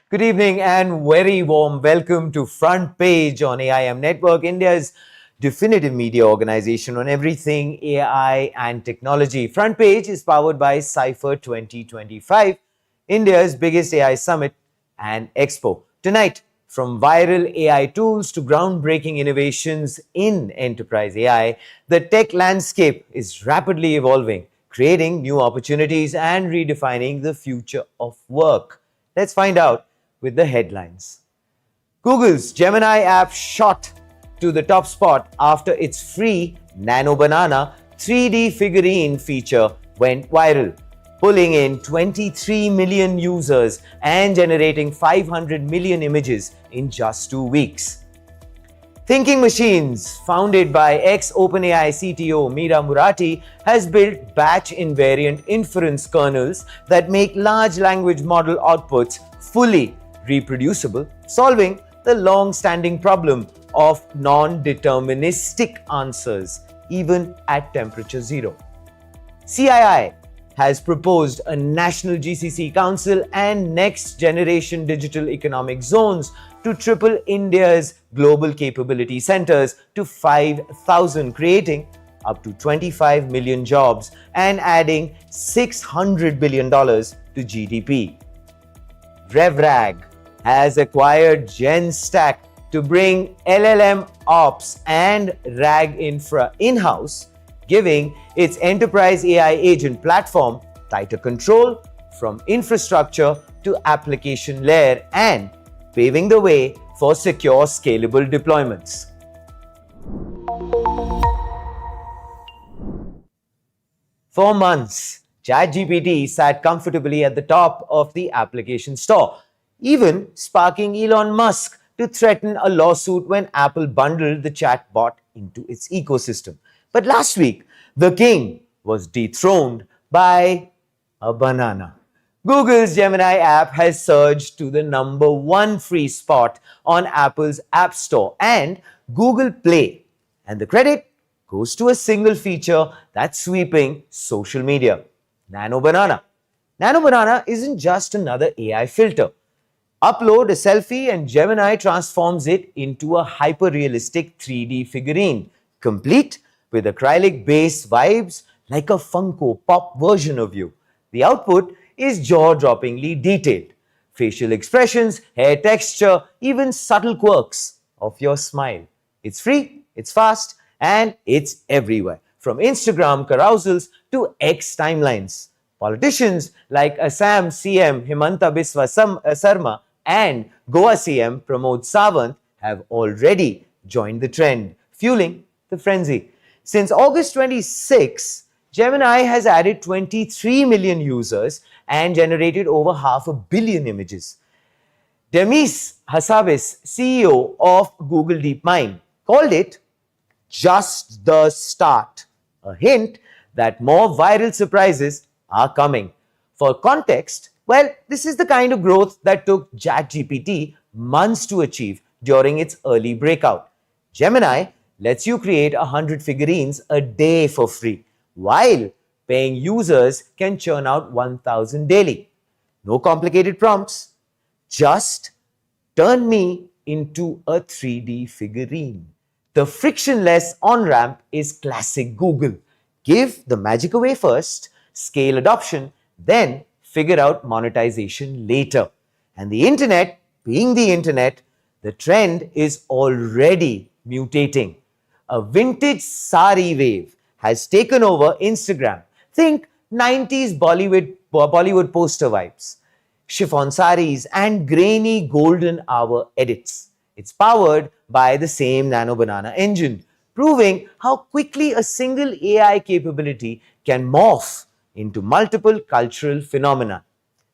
Good evening and very warm welcome to Front Page on AIM Network, India's definitive media organization on everything AI and technology. Front Page is powered by Cypher 2025, India's biggest AI summit and expo. Tonight, from viral AI tools to groundbreaking innovations in enterprise AI, the tech landscape is rapidly evolving, creating new opportunities and redefining the future of work. Let's find out with the headlines. Google's Gemini app shot to the top spot after its free Nano Banana 3D figurine feature went viral, pulling in 23 million users and generating 500 million images in just 2 weeks. Thinking Machines, founded by ex-OpenAI CTO Meera Murati, has built batch-invariant inference kernels that make large language model outputs fully reproducible, solving the long-standing problem of non-deterministic answers, even at temperature zero. CII has proposed a national GCC council and next-generation digital economic zones to triple India's global capability centers to 5,000, creating up to 25 million jobs and adding $600 billion to GDP. Revrag has acquired GenStack to bring LLM ops and RAG infra in-house, giving its enterprise AI agent platform tighter control from infrastructure to application layer and paving the way for secure, scalable deployments. For months, ChatGPT sat comfortably at the top of the application store, even sparking Elon Musk to threaten a lawsuit when Apple bundled the chatbot into its ecosystem. But last week, the king was dethroned by a banana. Google's Gemini app has surged to the #1 free spot on Apple's App Store and Google Play. And the credit goes to a single feature that's sweeping social media: Nano Banana. Nano Banana isn't just another AI filter. Upload a selfie and Gemini transforms it into a hyper-realistic 3D figurine, complete with acrylic base vibes like a Funko Pop version of you. The output is jaw-droppingly detailed. Facial expressions, hair texture, even subtle quirks of your smile. It's free, it's fast, and it's everywhere. From Instagram carousels to X timelines. Politicians like Assam CM Himanta Biswa Sarma and Goa CM Pramod Sawant have already joined the trend, fueling the frenzy. Since August 26, Gemini has added 23 million users and generated over 500 million images. Demis Hassabis, CEO of Google DeepMind, called it just the start, a hint that more viral surprises are coming. For context, well, this is the kind of growth that took ChatGPT months to achieve during its early breakout. Gemini lets you create 100 figurines a day for free, while paying users can churn out 1,000 daily. No complicated prompts, just turn me into a 3D figurine. The frictionless on-ramp is classic Google. Give the magic away first, scale adoption, then figure out monetization later. And the internet, being the internet, the trend is already mutating. A vintage sari wave has taken over Instagram. Think 90s Bollywood poster vibes, chiffon saris, and grainy golden hour edits. It's powered by the same Nano Banana engine, proving how quickly a single AI capability can morph into multiple cultural phenomena.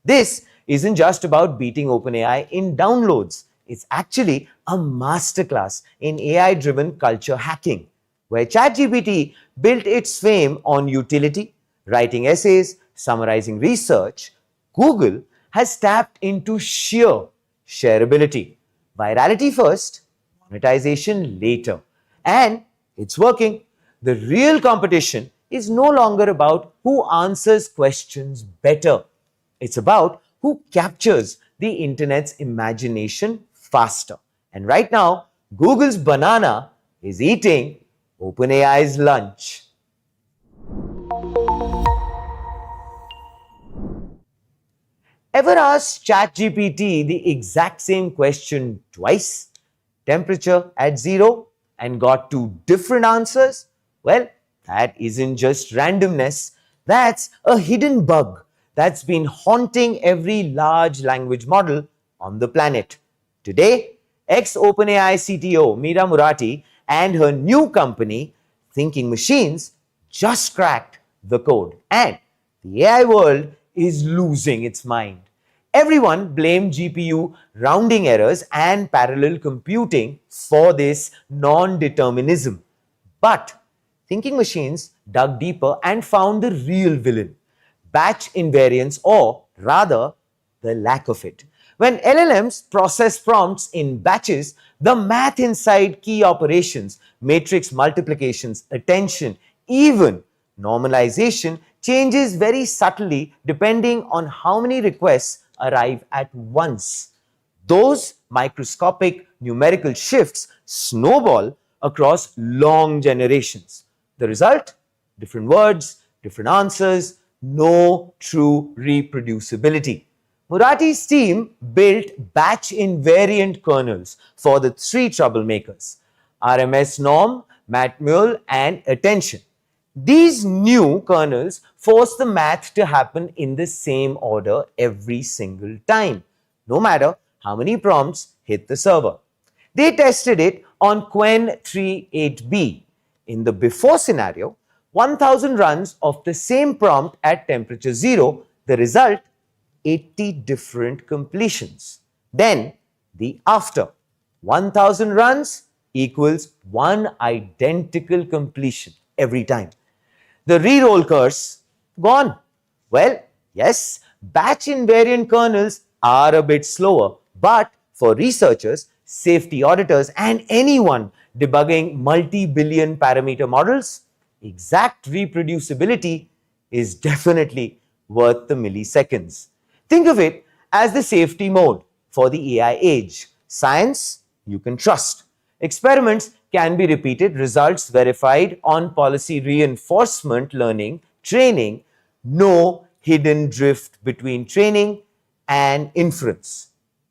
This isn't just about beating OpenAI in downloads. It's actually a masterclass in AI-driven culture hacking, where ChatGPT built its fame on utility, writing essays, summarizing research. Google has tapped into sheer shareability. Virality first, monetization later. And it's working. The real competition is no longer about who answers questions better. It's about who captures the internet's imagination faster. And right now, Google's banana is eating OpenAI's lunch. Ever asked ChatGPT the exact same question twice? Temperature at 0 and got two different answers? Well, that isn't just randomness. That's a hidden bug that's been haunting every large language model on the planet. Today, ex-OpenAI CTO Meera Murati and her new company, Thinking Machines, just cracked the code. And the AI world is losing its mind. Everyone blamed GPU rounding errors and parallel computing for this non-determinism. But Thinking Machines dug deeper and found the real villain: batch invariance, or rather, the lack of it. When LLMs process prompts in batches, the math inside key operations, matrix multiplications, attention, even normalization changes very subtly depending on how many requests arrive at once. Those microscopic numerical shifts snowball across long generations. The result? Different words, different answers, no true reproducibility. Murati's team built batch invariant kernels for the three troublemakers: RMS norm, matmul, and attention. These new kernels force the math to happen in the same order every single time, no matter how many prompts hit the server. They tested it on Qwen 38B. In the before scenario, 1000 runs of the same prompt at temperature 0, the result, 80 different completions. Then the after, 1000 runs equals one identical completion every time. The reroll curse, gone. Well, yes, batch invariant kernels are a bit slower, but for researchers, safety auditors, and anyone debugging multi-billion parameter models, exact reproducibility is definitely worth the milliseconds. Think of it as the safety mode. for the AI age. Science, you can trust. Experiments can be repeated, results verified on policy reinforcement learning, training, no hidden drift between training and inference.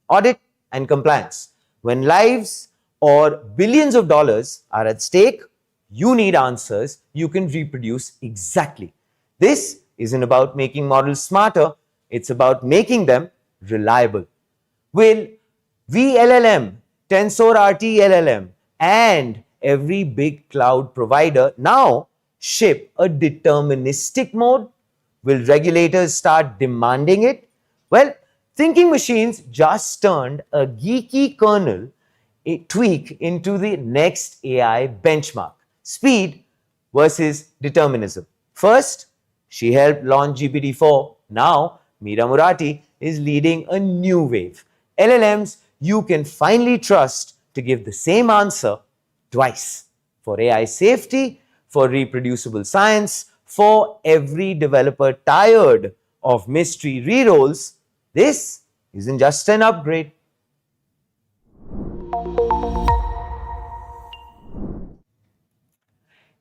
Audit and compliance. When lives or billions of dollars are at stake, you need answers you can reproduce exactly. This isn't about making models smarter, it's about making them reliable. Will VLLM, TensorRT LLM, and every big cloud provider now ship a deterministic mode? Will regulators start demanding it? Well, thinking machines just turned a geeky kernel a tweak into the next AI benchmark: speed versus determinism. First, she helped launch GPT-4. Now, Meera Murati is leading a new wave. LLMs you can finally trust to give the same answer twice: for AI safety, for reproducible science, for every developer tired of mystery rerolls. This isn't just an upgrade.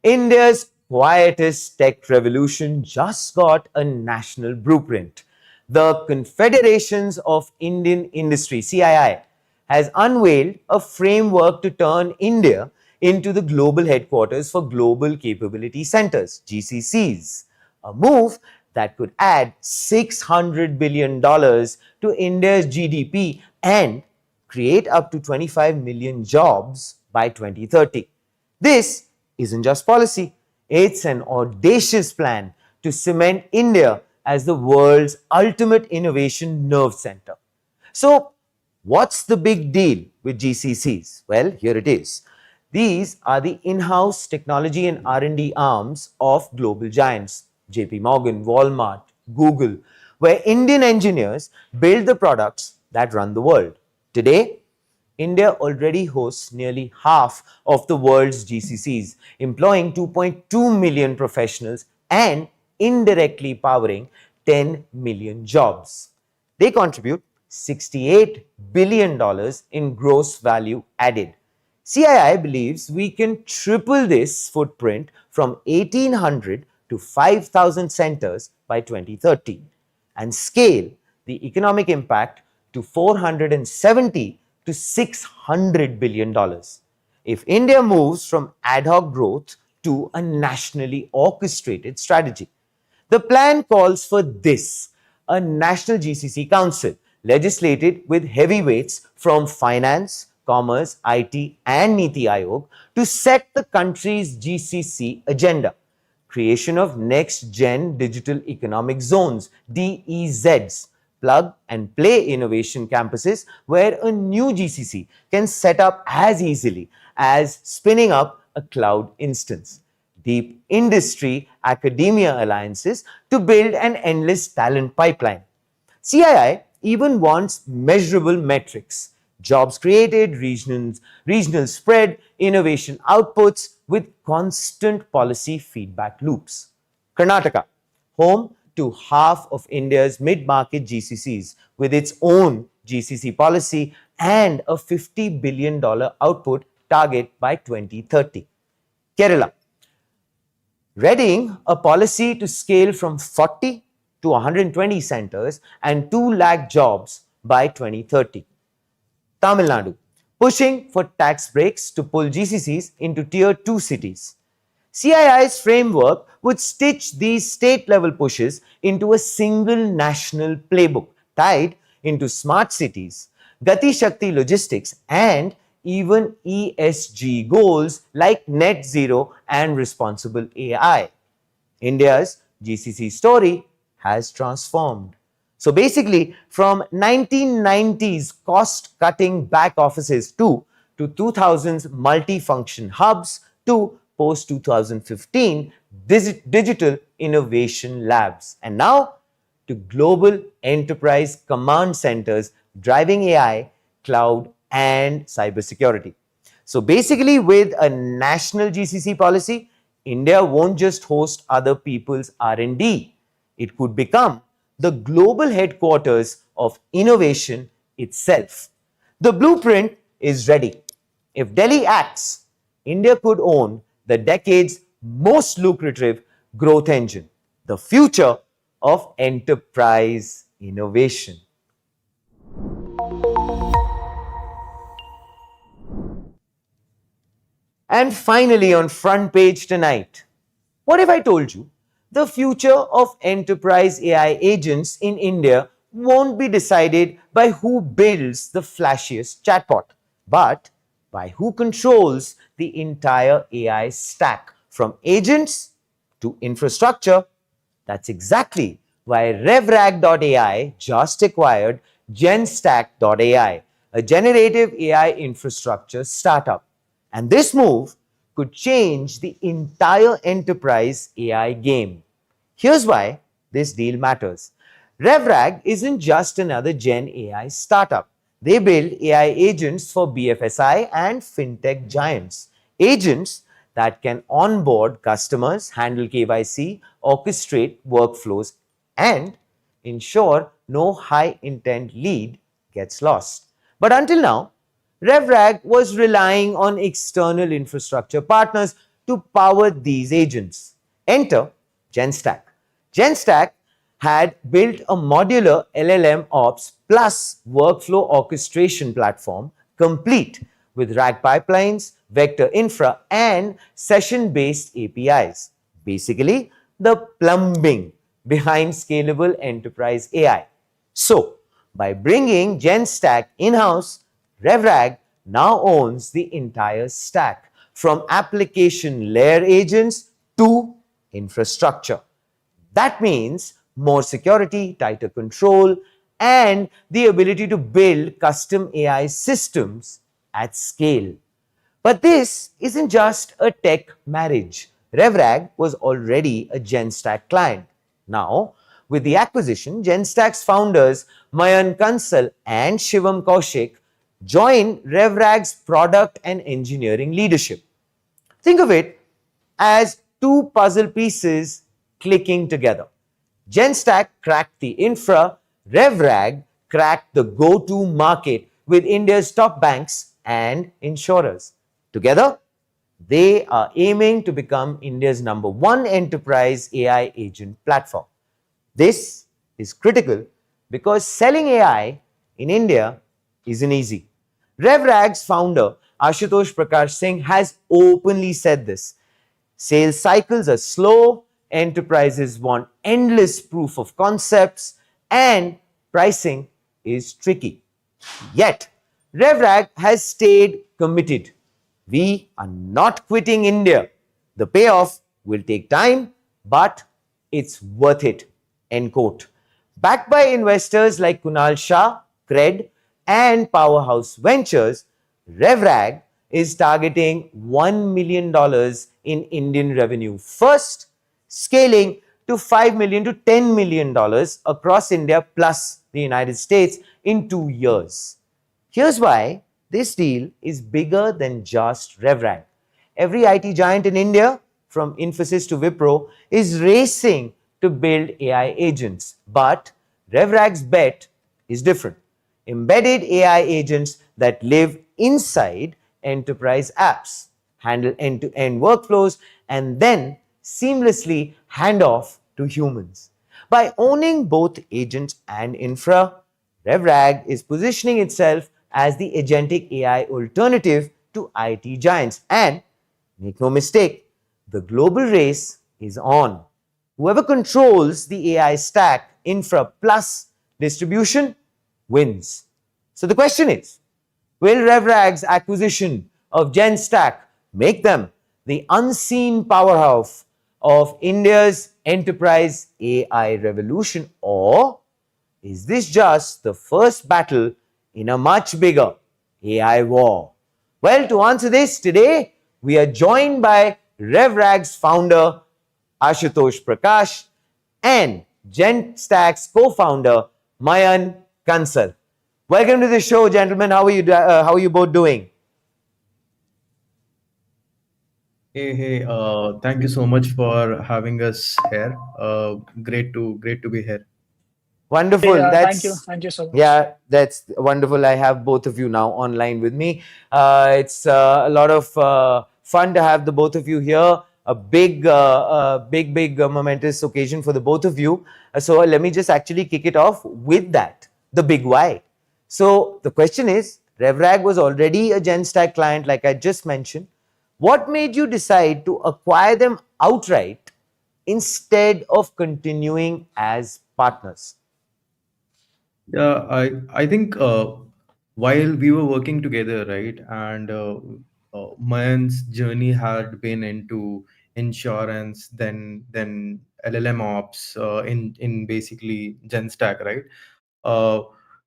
India's quietest tech revolution just got a national blueprint. The Confederations of Indian Industry, CII, has unveiled a framework to turn India into the global headquarters for Global Capability Centers, GCCs, a move that could add $600 billion to India's GDP and create up to 25 million jobs by 2030. This isn't just policy, it's an audacious plan to cement India as the world's ultimate innovation nerve center. So, what's the big deal with GCCs? Well, here it is. These are the in-house technology and R&D arms of global giants, JP Morgan, Walmart, Google, where Indian engineers build the products that run the world. Today, India already hosts nearly half of the world's GCCs, employing 2.2 million professionals and indirectly powering 10 million jobs. They contribute $68 billion in gross value added. CII believes we can triple this footprint from 1,800 to 5,000 centers by 2030 and scale the economic impact to 470 to $600 billion. If India moves from ad hoc growth to a nationally orchestrated strategy. The plan calls for this: a national GCC council, legislated with heavyweights from finance, commerce, IT, and Niti Aayog to set the country's GCC agenda. Creation of next gen digital economic zones, DEZs, plug and play innovation campuses where a new GCC can set up as easily as spinning up a cloud instance. Deep industry academia alliances to build an endless talent pipeline. CII even wants measurable metrics: jobs created, regional spread, innovation outputs with constant policy feedback loops. Karnataka, home to half of India's mid-market GCCs with its own GCC policy and a $50 billion output target by 2030. Kerala, readying a policy to scale from 40 to 120 centers and 2 lakh jobs by 2030. Tamil Nadu, pushing for tax breaks to pull GCCs into tier 2 cities. CII's framework would stitch these state-level pushes into a single national playbook tied into smart cities, Gati Shakti logistics, and even ESG goals like net zero and responsible AI. India's GCC story has transformed. So basically, from 1990s cost-cutting back offices to 2000s multifunction hubs to post-2015 digital innovation labs, and now to global enterprise command centers driving AI, cloud, and cybersecurity. So basically, with a national GCC policy, India won't just host other people's R&D. It could become the global headquarters of innovation itself. The blueprint is ready. If Delhi acts, India could own the decade's most lucrative growth engine, the future of enterprise innovation. And finally, on front page tonight, what if I told you the future of enterprise AI agents in India won't be decided by who builds the flashiest chatbot, but by who controls the entire AI stack from agents to infrastructure? That's exactly why Revrag.ai just acquired GenStack.ai, a generative AI infrastructure startup. And this move could change the entire enterprise AI game. Here's why this deal matters. Revrag isn't just another Gen AI startup. They build AI agents for BFSI and fintech giants. Agents that can onboard customers, handle KYC, orchestrate workflows, and ensure no high intent lead gets lost. But until now, Revrag was relying on external infrastructure partners to power these agents. Enter GenStack. GenStack had built a modular LLM ops plus workflow orchestration platform complete with RAG pipelines, vector infra, and session based APIs. Basically, the plumbing behind scalable enterprise AI. So, by bringing GenStack in house, Revrag now owns the entire stack from application layer agents to infrastructure. That means more security, tighter control, and the ability to build custom AI systems at scale. But this isn't just a tech marriage. Revrag was already a GenStack client. Now, with the acquisition, GenStack's founders Mayan Kansal and Shivam Kaushik join Revrag's product and engineering leadership. Think of it as two puzzle pieces clicking together. GenStack cracked the infra, Revrag cracked the go-to market with India's top banks and insurers. Together, they are aiming to become India's number one enterprise AI agent platform. This is critical because selling AI in India isn't easy. Revrag's founder, Ashutosh Prakash Singh, has openly said this. Sales cycles are slow, enterprises want endless proof of concepts, and pricing is tricky. Yet, Revrag has stayed committed. We are not quitting India. The payoff will take time, but it's worth it. End quote. Backed by investors like Kunal Shah, Cred, and Powerhouse Ventures, Revrag is targeting $1 million in Indian revenue first, scaling to $5 million to $10 million across India plus the United States in 2 years. Here's why this deal is bigger than just Revrag. Every IT giant in India, from Infosys to Wipro, is racing to build AI agents. But Revrag's bet is different. Embedded AI agents that live inside enterprise apps, handle end-to-end workflows, and then seamlessly hand off to humans. By owning both agents and infra, Revrag is positioning itself as the agentic AI alternative to IT giants. And make no mistake, the global race is on. Whoever controls the AI stack, infra plus distribution, wins. So the question is, will Revrag's acquisition of GenStack make them the unseen powerhouse of India's enterprise AI revolution, or is this just the first battle in a much bigger AI war? Well, to answer this today, we are joined by Revrag's founder, Ashutosh Prakash, and GenStack's co-founder, Mayan Kansal. Welcome to the show, gentlemen. How are you both doing? Hey, thank you so much for having us here. Great to be here. Wonderful. Thank you. That's Thank you so much. yeah, that's wonderful. I have both of you now online with me. It's a lot of fun to have the both of you here. A big, momentous occasion for the both of you. So let me just actually kick it off with that, the big why. So the question is, Revrag was already a GenStack client, like I just mentioned. What made you decide to acquire them outright instead of continuing as partners? I think while we were working together, right, and Mayan's journey had been into insurance, then LLM ops, in basically GenStack, right? Uh,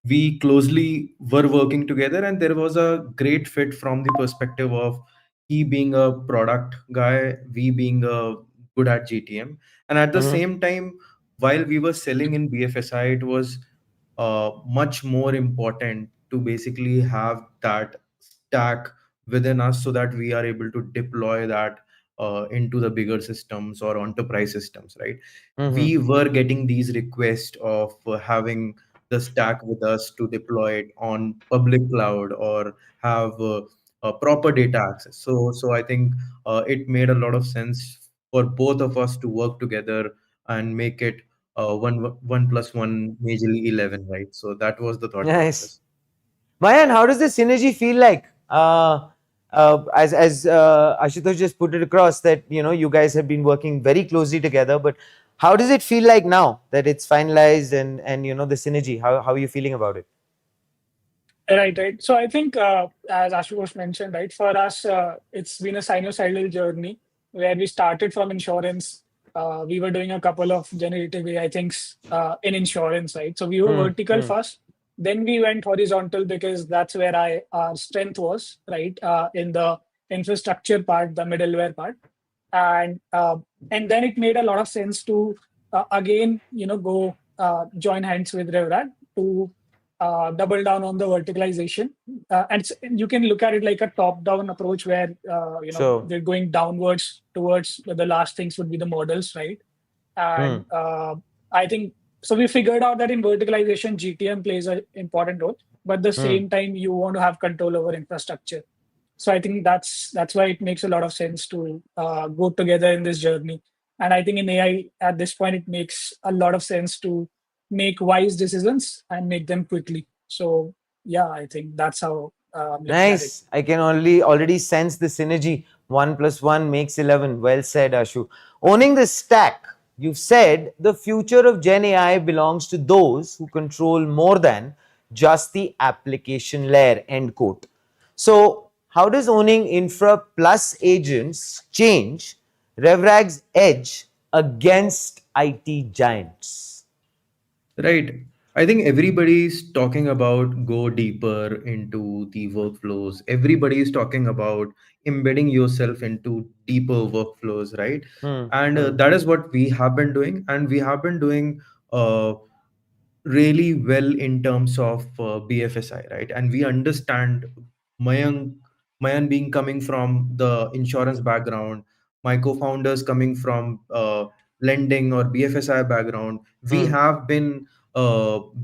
we closely were working together, and there was a great fit from the perspective of he being a product guy, we being good at GTM, and at the Mhm. same time, while we were selling in BFSI, it was much more important to basically have that stack within us so that we are able to deploy that into the bigger systems or enterprise systems, right? Mhm. We were getting these requests of having the stack with us to deploy it on public cloud or have proper data access. So I think it made a lot of sense for both of us to work together and make it one plus one majorly 11, right? So that was the thought Nice. process. Mayan, how does the synergy feel like? As Ashutosh just put it across, that you guys have been working very closely together, but how does it feel like now that it's finalized and the synergy? How are you feeling about it? Right. So I think, as Ashutosh mentioned, right, for us, it's been a sinusoidal journey where we started from insurance. We were doing a couple of generative AI things in insurance, right? So we were Hmm. vertical Hmm. first, then we went horizontal because that's where our strength was, right, in the infrastructure part, the middleware part, and then it made a lot of sense to again, go join hands with Revrag to double down on the verticalization. You can look at it like a top-down approach where So. they're going downwards towards the last things would be the models, right? Hmm. And I think so. We figured out that in verticalization, GTM plays an important role, but at the Hmm. same time, you want to have control over infrastructure. So I think that's why it makes a lot of sense to go together in this journey. And I think in AI at this point, it makes a lot of sense to make wise decisions and make them quickly. So yeah, I think that's how I'm looking at it. Nice. I can only already sense the synergy. 1 plus 1 makes 11. Well said, Ashu. Owning the stack, you've said the future of Gen AI belongs to those who control more than just the application layer. End quote. So, how does owning infra plus agents change Revrag's edge against IT giants? Right. I think everybody is talking about go deeper into the workflows. Everybody is talking about embedding yourself into deeper workflows, right? Hmm. And Hmm. that is what we have been doing, and we have been doing uh, really well in terms of BFSI, right? And we understand Mayan, Mayan being coming from the insurance background, my co-founders coming from lending or BFSI background. We Hmm. have been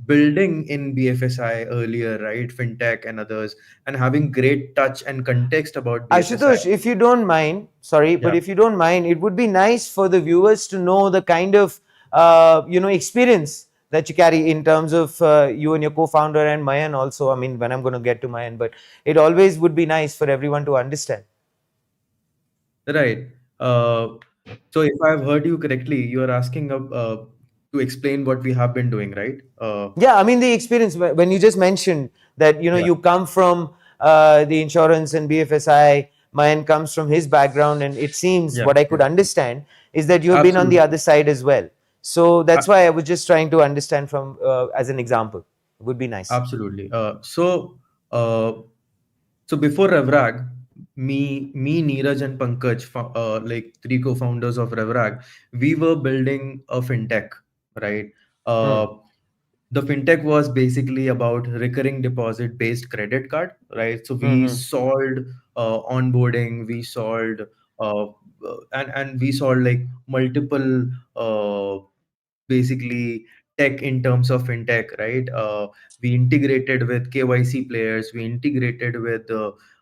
building in BFSI earlier, right? Fintech and others, and having great touch and context about BFSI. Ashutosh, if you don't mind, sorry, but Yeah. if you don't mind, it would be nice for the viewers to know the kind of experience that you carry in terms of you and your co-founder and Mayan also. I mean, when I'm going to get to Mayan, but it always would be nice for everyone to understand. Right. Uh, so if I've heard you correctly, you are asking to explain what we have been doing, right? Yeah, I mean the experience when you just mentioned that Yeah. you come from the insurance and BFSI. Mayan comes from his background, and it seems Yeah. what I could Yeah. understand is that you have been on the Absolutely. other side as well. So that's why I was just trying to understand from as an example. It would be nice. Absolutely. Uh, so before Revrag, Neeraj, and Pankaj, like three co-founders of Revrag, we were building a fintech, right? Hmm. Uh, the fintech was basically about recurring deposit based credit card, right? So we Hmm. solved onboarding, we solved and we solved like multiple basically tech in terms of fintech, right? We integrated with KYC players, we integrated with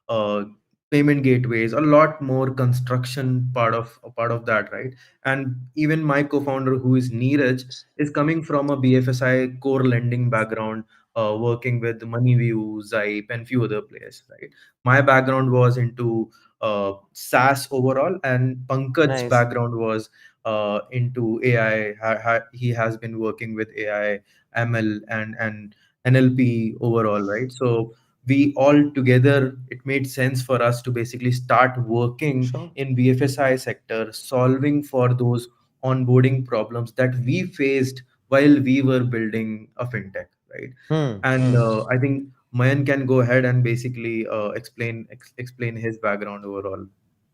uh, payment gateways, a lot more construction part of that, right? And even my co-founder, who is Neeraj, is coming from a BFSI core lending background, working with MoneyView, Zype, and few other players, right? My background was into SaaS overall, and Pankaj's Nice. background was into AI. He has been working with AI, ML, and NLP overall, right? So we all together, it made sense for us to basically start working Sure. in BFSI sector, solving for those onboarding problems that we faced while we were building a fintech, right? And I think Mayan can go ahead and basically explain his background overall.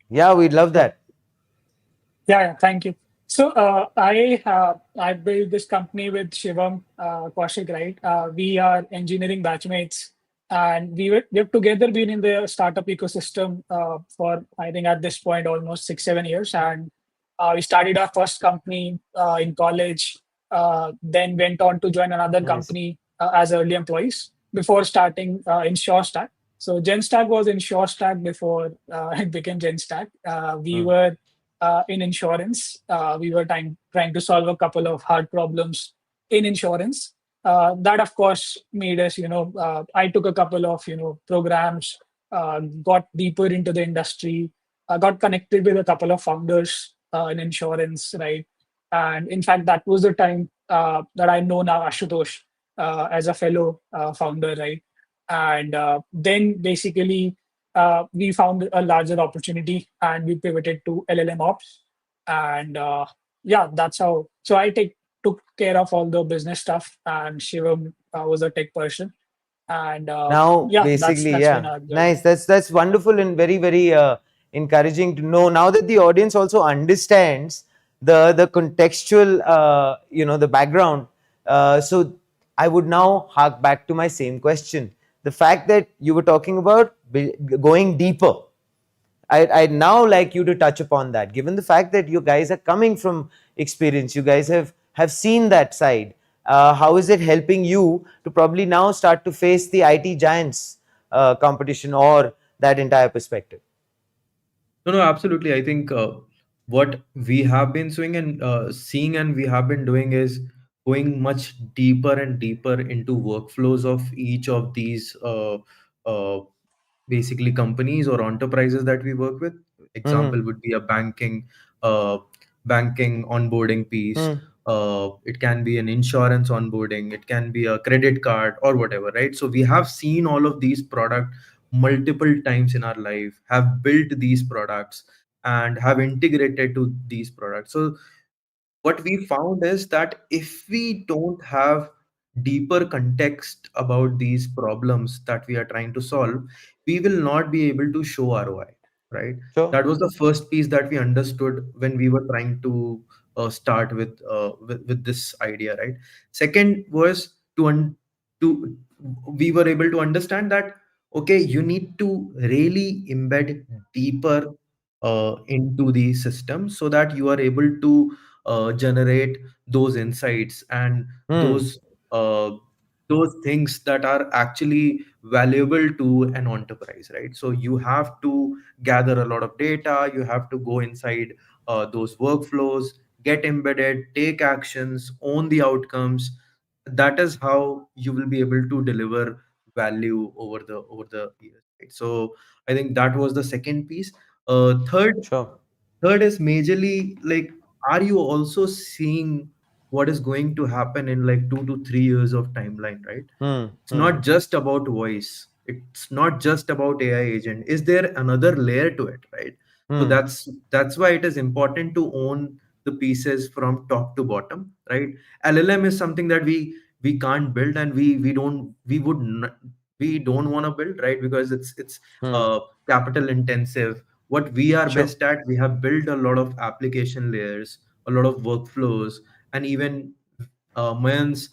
Yeah, we'd love Yeah, that. yeah, thank you. So I built this company with Shivam Kaushik, right? We are engineering batchmates, and we've together been in the startup ecosystem for, I think, at this point almost 6 7 years, and we started our first company in college, then went on to join another Nice. company as early employees before starting InsureStack. So GenStack was InsureStack before it became GenStack. We Hmm. were in insurance. We were trying to solve a couple of hard problems in insurance. That, of course, made us, I took a couple of, programs, got deeper into the industry, got connected with a couple of founders in insurance, right? And in fact, that was the time that I know now Ashutosh as a fellow founder, right? And then basically, we found a larger opportunity and we pivoted to LLM ops. And yeah, that's how. So I took care of all the business stuff, and Shivam was a tech person. And Now, yeah, basically, that's when yeah, I joined. nice. That's wonderful and very very encouraging to know. Now that the audience also understands the contextual, the background. So I would now hark back to my same question. The fact that you were talking about going deeper, I'd now like you to touch upon that. Given the fact that you guys are coming from experience, you guys have seen that side. How is it helping you to probably now start to face the IT giants competition or that entire perspective? No, absolutely. I think what we have been seeing and we have been doing is going much deeper and deeper into workflows of each of these uh, basically companies or enterprises that we work with. Mm-hmm. Example would be a uh, banking onboarding piece. Hmm. It can be an insurance onboarding. It can be a credit card or whatever, right? So we have seen all of these product multiple times in our life, have built these products and have integrated to these products. So what we found is that if we don't have deeper context about these problems that we are trying to solve, we will not be able to show ROI, right? Sure. That was the first piece that we understood when we were trying to start with this idea, right? Second was to we were able to understand that okay, you need to really embed deeper into the system so that you are able to generate those insights and Hmm. those uh, those things that are actually valuable to an enterprise, right? So you have to gather a lot of data, you have to go inside those workflows, get embedded, take actions, own the outcomes. That is how you will be able to deliver value over the years, right? So I think that was the second piece. Sure. Third is majorly like, are you also seeing what is going to happen in like 2 to 3 years of timeline, right? Hmm. It's Hmm. not just about voice. It's not just about AI agent. Is there another layer to it, right? So Hmm. that's why it is important to own the pieces from top to bottom, right? LLM is something that we can't build, and we don't want to build, right? Because it's Hmm. uh, capital intensive. What we are Sure. best at, we have built a lot of application layers, a lot of workflows, and even Mayan's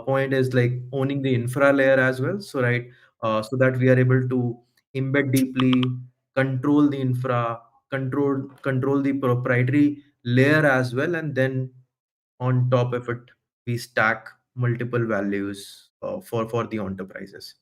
point is like owning the infra layer as well. So right, so that we are able to embed deeply, control the infra, control the proprietary layer as well, and then on top of it, we stack multiple values for the enterprises.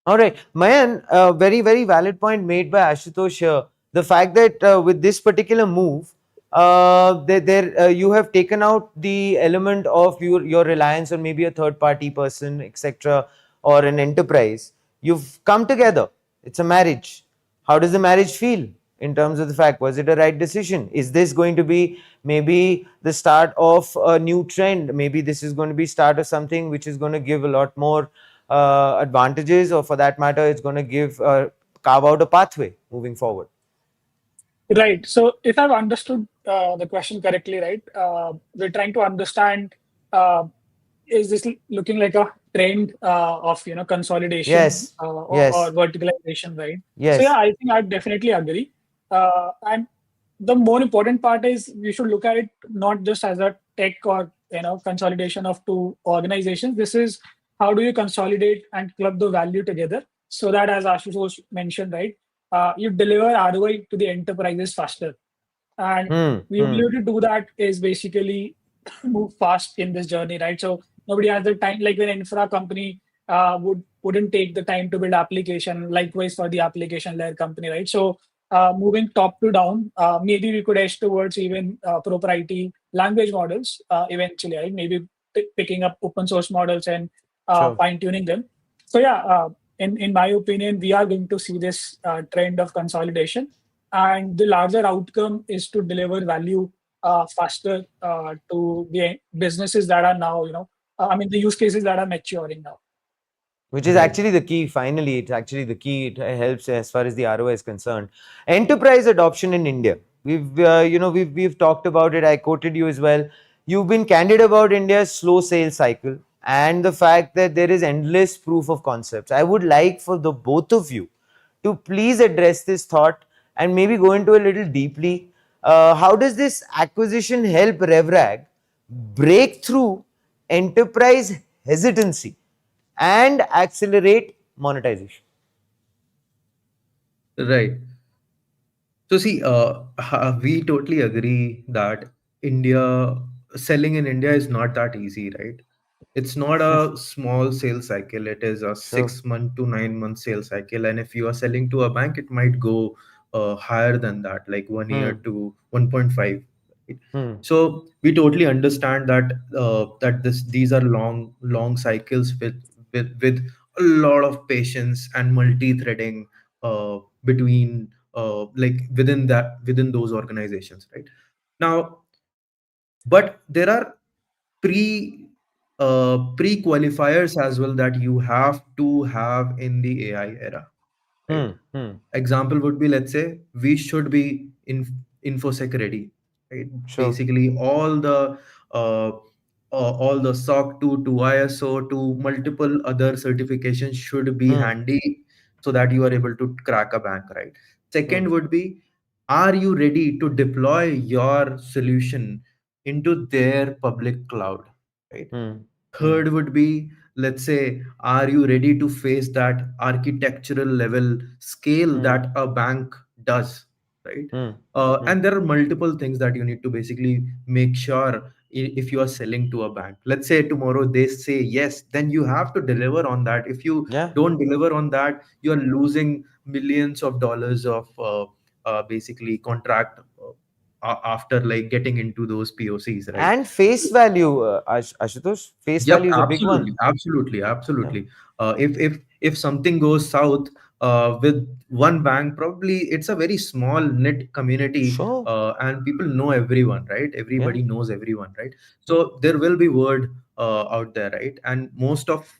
All right, Mayan, very, very valid point made by Ashutosh here. The fact that with this particular move, you have taken out the element of your reliance on maybe a third party person, etc., or an enterprise. You've come together. It's a marriage. How does the marriage feel in terms of the fact, was it a right decision? Is this going to be maybe the start of a new trend? Maybe this is going to be start of something which is going to give a lot more advantages, or for that matter, it's going to give carve out a pathway moving forward. Right. So if I've understood the question correctly, right, we're trying to understand, uh, is this looking like a trend of consolidation Yes, or yes, verticalization, right? So yeah, yes. I think I definitely agree. And the more important part is we should look at it not just as a tech or consolidation of two organizations. This is how do you consolidate and club the value together so that, as Ashutosh mentioned, right, you deliver ROI to the enterprises faster. And Hmm, the hmm, ability to do that is basically move fast in this journey, right? So nobody has the time, like when infra company wouldn't take the time to build application. Likewise for the application layer company, right? So moving top to down, maybe we could edge towards even proprietary language models eventually, right? Maybe picking up open source models and sure. fine tuning them. So yeah, in my opinion, we are going to see this trend of consolidation, and the larger outcome is to deliver value faster to the businesses that are now, I mean, the use cases that are maturing now. Which is Right. actually the key. Finally, it's actually the key. It helps as far as the ROI is concerned. Enterprise adoption in India. We've talked about it. I quoted you as well. You've been candid about India's slow sales cycle and the fact that there is endless proof of concepts. I would like for the both of you to please address this thought and maybe go into a little deeply. How does this acquisition help Revrag break through enterprise hesitancy and accelerate monetization? Right. So see, we totally agree that India selling in India is not that easy, right? It's not a small sales cycle. It is a True. 6 month to 9 month sales cycle, and if you are selling to a bank, it might go higher than that, like 1 year Hmm. to 1.5. Right? Hmm. So we totally understand that these are long cycles with a lot of patience and multi-threading between like within those organizations, right? Now, but there are pre qualifiers as well that you have to have in the AI era, right? Hmm. Hmm. Example would be, let's say we should be in infosec ready, right? Sure. Basically uh, all the SOC 2 to ISO to multiple other certifications should be Hmm. handy so that you are able to crack a bank, right? Hmm. Second would be, are you ready to deploy your solution into their public cloud, right? Hmm. Hmm. Third would be, let's say, are you ready to face that architectural level scale Hmm. that a bank does, right? Hmm. Hmm. And there are multiple things that you need to basically make sure if you are selling to a bank. Let's say tomorrow they say yes, then you have to deliver on that. If you Yeah. don't deliver on that, you're losing millions of dollars of basically contract after like getting into those POCs, right? And face value, Ashutosh. Face Yep, value is a big one. absolutely, absolutely, Yeah. absolutely. If something goes south with one bank, probably it's a very small knit community, Sure. and people know everyone, right? Yeah. Everybody knows everyone, right? Hmm. So there will be word out there, right? And most of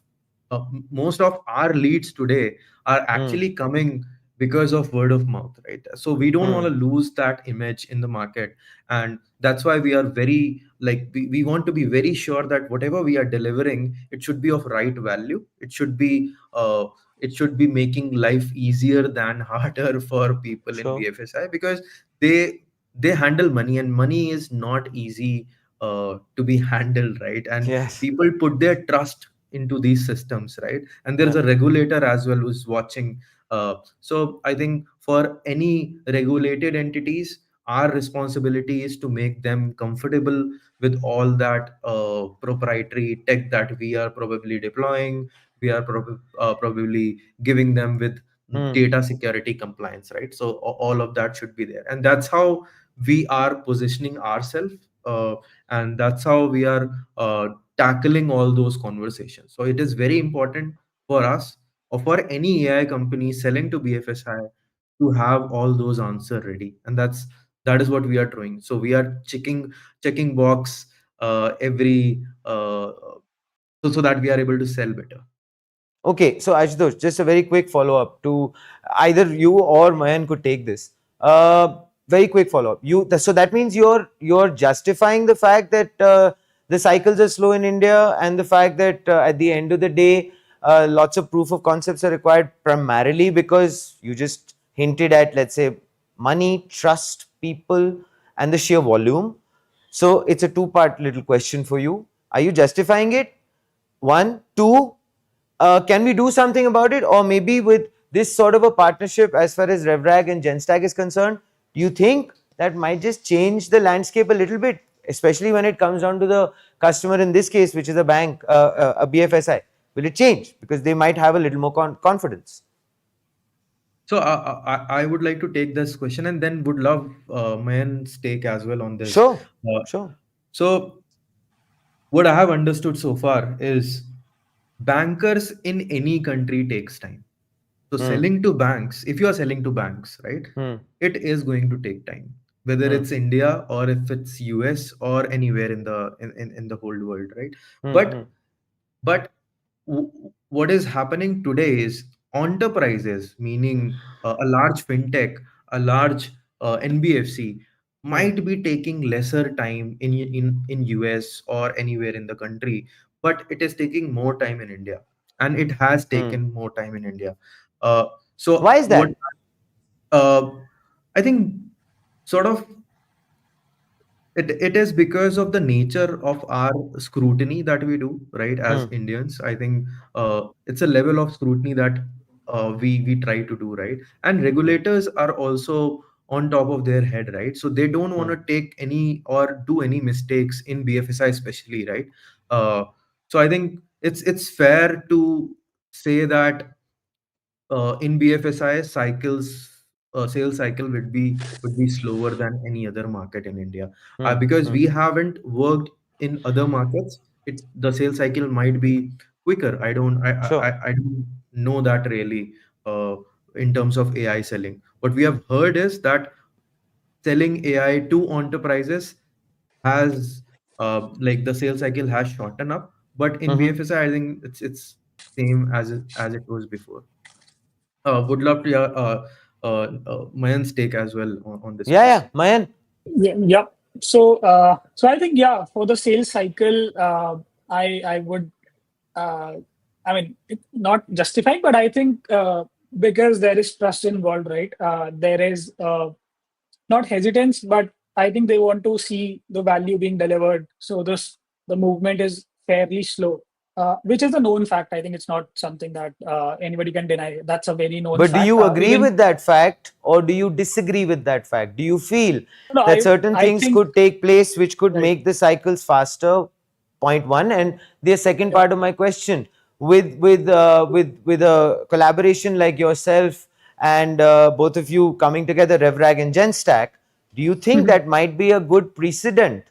our leads today are Hmm. actually coming because of word of mouth, right? So we don't want Hmm. to lose that image in the market, and that's why we are very like we want to be very sure that whatever we are delivering, it should be of right value. It should be making life easier than harder for people in Sure. BFSI, because they handle money, and money is not easy to be handled, right? And Yes. people put their trust into these systems, right? And there is Yeah. a regulator as well who's watching. So I think for any regulated entities, our responsibility is to make them comfortable with all that proprietary tech that we are probably deploying. We are probably giving them with Hmm. data security compliance, right? So all of that should be there, and that's how we are positioning ourselves, and that's how we are tackling all those conversations. So it is very important for us, or for any AI company selling to BFSI, to have all those answers ready, and that is what we are doing. So we are checking box every so that we are able to sell better. Okay, so Ashutosh, just a very quick follow-up to either you or Mayan could take this. Very quick follow-up. So that means you're justifying the fact that the cycles are slow in India, and the fact that at the end of the day, lots of proof of concepts are required, primarily because you just hinted at, let's say, money, trust, people, and the sheer volume. So it's a two-part little question for you. Are you justifying it? One, two, can we do something about it? Or maybe with this sort of a partnership, as far as Revrag and GenStack is concerned, do you think that might just change the landscape a little bit, especially when it comes down to the customer in this case, which is a bank, a BFSI? Will it change? Because they might have a little more confidence. So I would like to take this question, and then would love Mayan's take as well on this. Sure, Uh, sure. so what I have understood so far is bankers in any country takes time. So Hmm, selling to banks, if you are selling to banks, right, hmm, it is going to take time. Whether hmm, it's India or if it's US or anywhere in the whole world, right? hmm, hmm, But but what is happening today is enterprises, meaning a large fintech, a large NBFC, hmm, might be taking lesser time in US or anywhere in the country, but it is taking more time in India, and it has hmm. taken more time in India. Uh, so Why is what that? uh, I think sort of it is because of the nature of our scrutiny that we do, right? As Hmm, Indians, I think it's a level of scrutiny that we try to do, right? And hmm, regulators are also on top of their head, right? So they don't want hmm, to take any or do any mistakes in BFSI, especially, right? Uh, so I think it's fair to say that in BFSI sales cycle would be slower than any other market in India, hmm, because hmm. we haven't worked in other markets. The sales cycle might be quicker. Sure. I don't know that really uh, in terms of AI selling. What we have heard is that selling AI to enterprises has like the sales cycle has shortened up, but in Hmm. BFSI, I think it's same as it was before. Would love to hear Mayan's take as well on this Yeah, piece. yeah, Mayan. Yeah, yeah. So I think, yeah, for the sales cycle, I would, uh, I mean, not justifying, but I think because there is trust involved, right? There is not hesitance, but I think they want to see the value being delivered. So the movement is fairly slow, which is a known fact. I think it's not something that anybody can deny. That's a very known But do fact. you agree Even with that fact, or do you disagree with that fact? Do you feel no, that certain I things think could take place which could right. make the cycles faster? Point one. And the second Yeah. part of my question, with a collaboration like yourself and both of you coming together, Revrag and GenStack, do you think Mhm. that might be a good precedent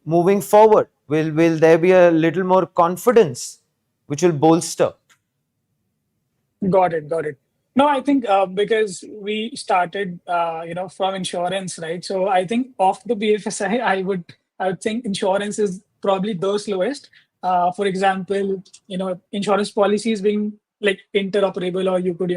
moving forward? Will there be a little more confidence which will bolster? Got it. Got it. No, I think because we started, from insurance, right? So I think of the BFSI, I would think insurance is probably the slowest. For example, insurance policies being like interoperable, or you could,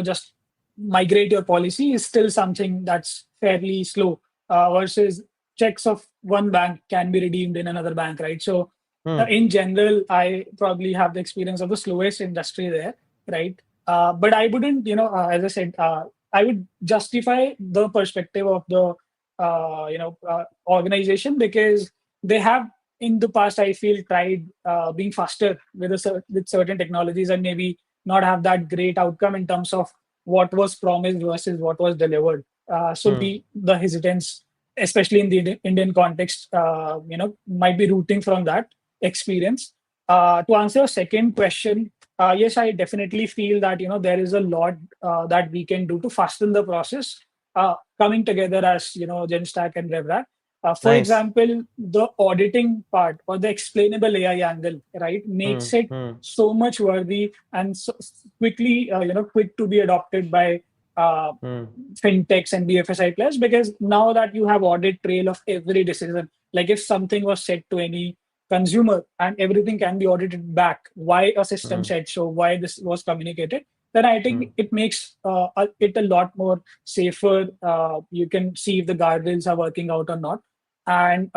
just migrate your policy is still something that's fairly slow. Versus checks of one bank can be redeemed in another bank, right? So Hmm. in general, I probably have the experience of the slowest industry there, right? But I wouldn't, as I said, I would justify the perspective of the, organization, because they have in the past, I feel, tried being faster with with certain technologies, and maybe not have that great outcome in terms of what was promised versus what was delivered. So Hmm. be the hesitance especially in the Indian context, might be rooting from that experience. To answer your second question, yes, I definitely feel that there is a lot that we can do to fasten the process, coming together as GenStack and Revrag. For Nice. example, the auditing part or the explainable AI angle, right, makes it Hmm. so much worthy and so quickly, quick to be adopted by uh, Hmm. fintechs and BFSI players, because now that you have audit trail of every decision, like if something was said to any consumer and everything can be audited back, why a system Hmm. said so, why this was communicated, then I Hmm. think it makes it a lot more safer. You can see if the guardrails are working out or not. And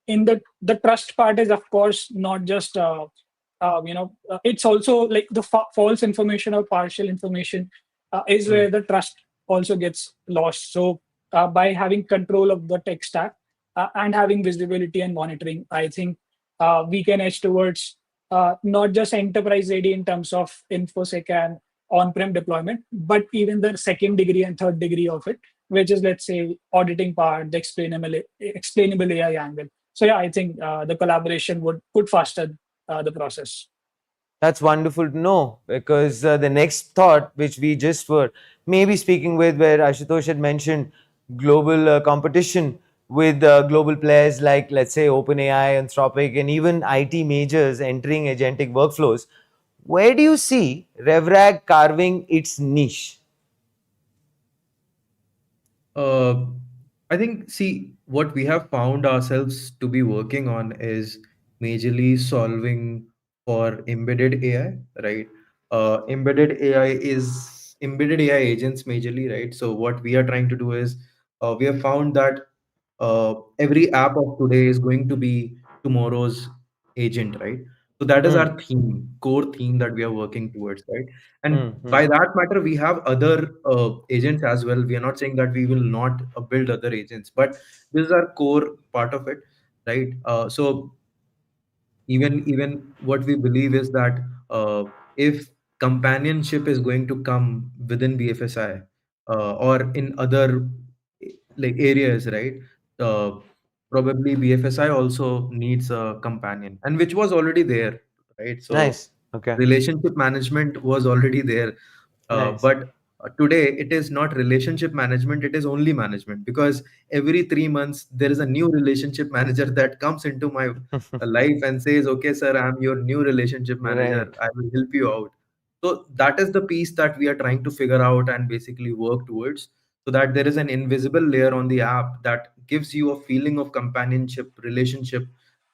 in the trust part is of course not just it's also like the false information or partial information is Hmm. where the trust also gets lost. So by having control of the tech stack and having visibility and monitoring, I think we can edge towards not just enterprise ready in terms of infosec and on-prem deployment, but even the second degree and third degree of it, which is, let's say, auditing part, the explainable AI angle. So yeah, I think the collaboration could fasten the process. That's wonderful to know, because the next thought, which we just were maybe speaking with, where Ashutosh had mentioned global competition with global players like, let's say, OpenAI, Anthropic, and even IT majors entering agentic workflows. Where do you see Revrag carving its niche? Uh, I think, see, what we have found ourselves to be working on is majorly solving for embedded AI, right? Embedded AI agents majorly, right? So what we are trying to do is, we have found that every app of today is going to be tomorrow's agent, right? So that is Hmm. our theme, core theme that we are working towards, right? And Hmm. Hmm. by that matter, we have other agents as well. We are not saying that we will not build other agents, but this is our core part of it, right? So even what we believe is that if companionship is going to come within BFSI or in other like areas, right? Uh, Probably BFSI also needs a companion, and which was already there, right? So Nice. Okay. relationship management was already there, Nice. but today it is not relationship management, it is only management, because every 3 months there is a new relationship manager that comes into my life and says, okay sir, I'm your new relationship Right. manager, I will help you out. So that is the piece that we are trying to figure out and basically work towards, so that there is an invisible layer on the app that gives you a feeling of companionship, relationship,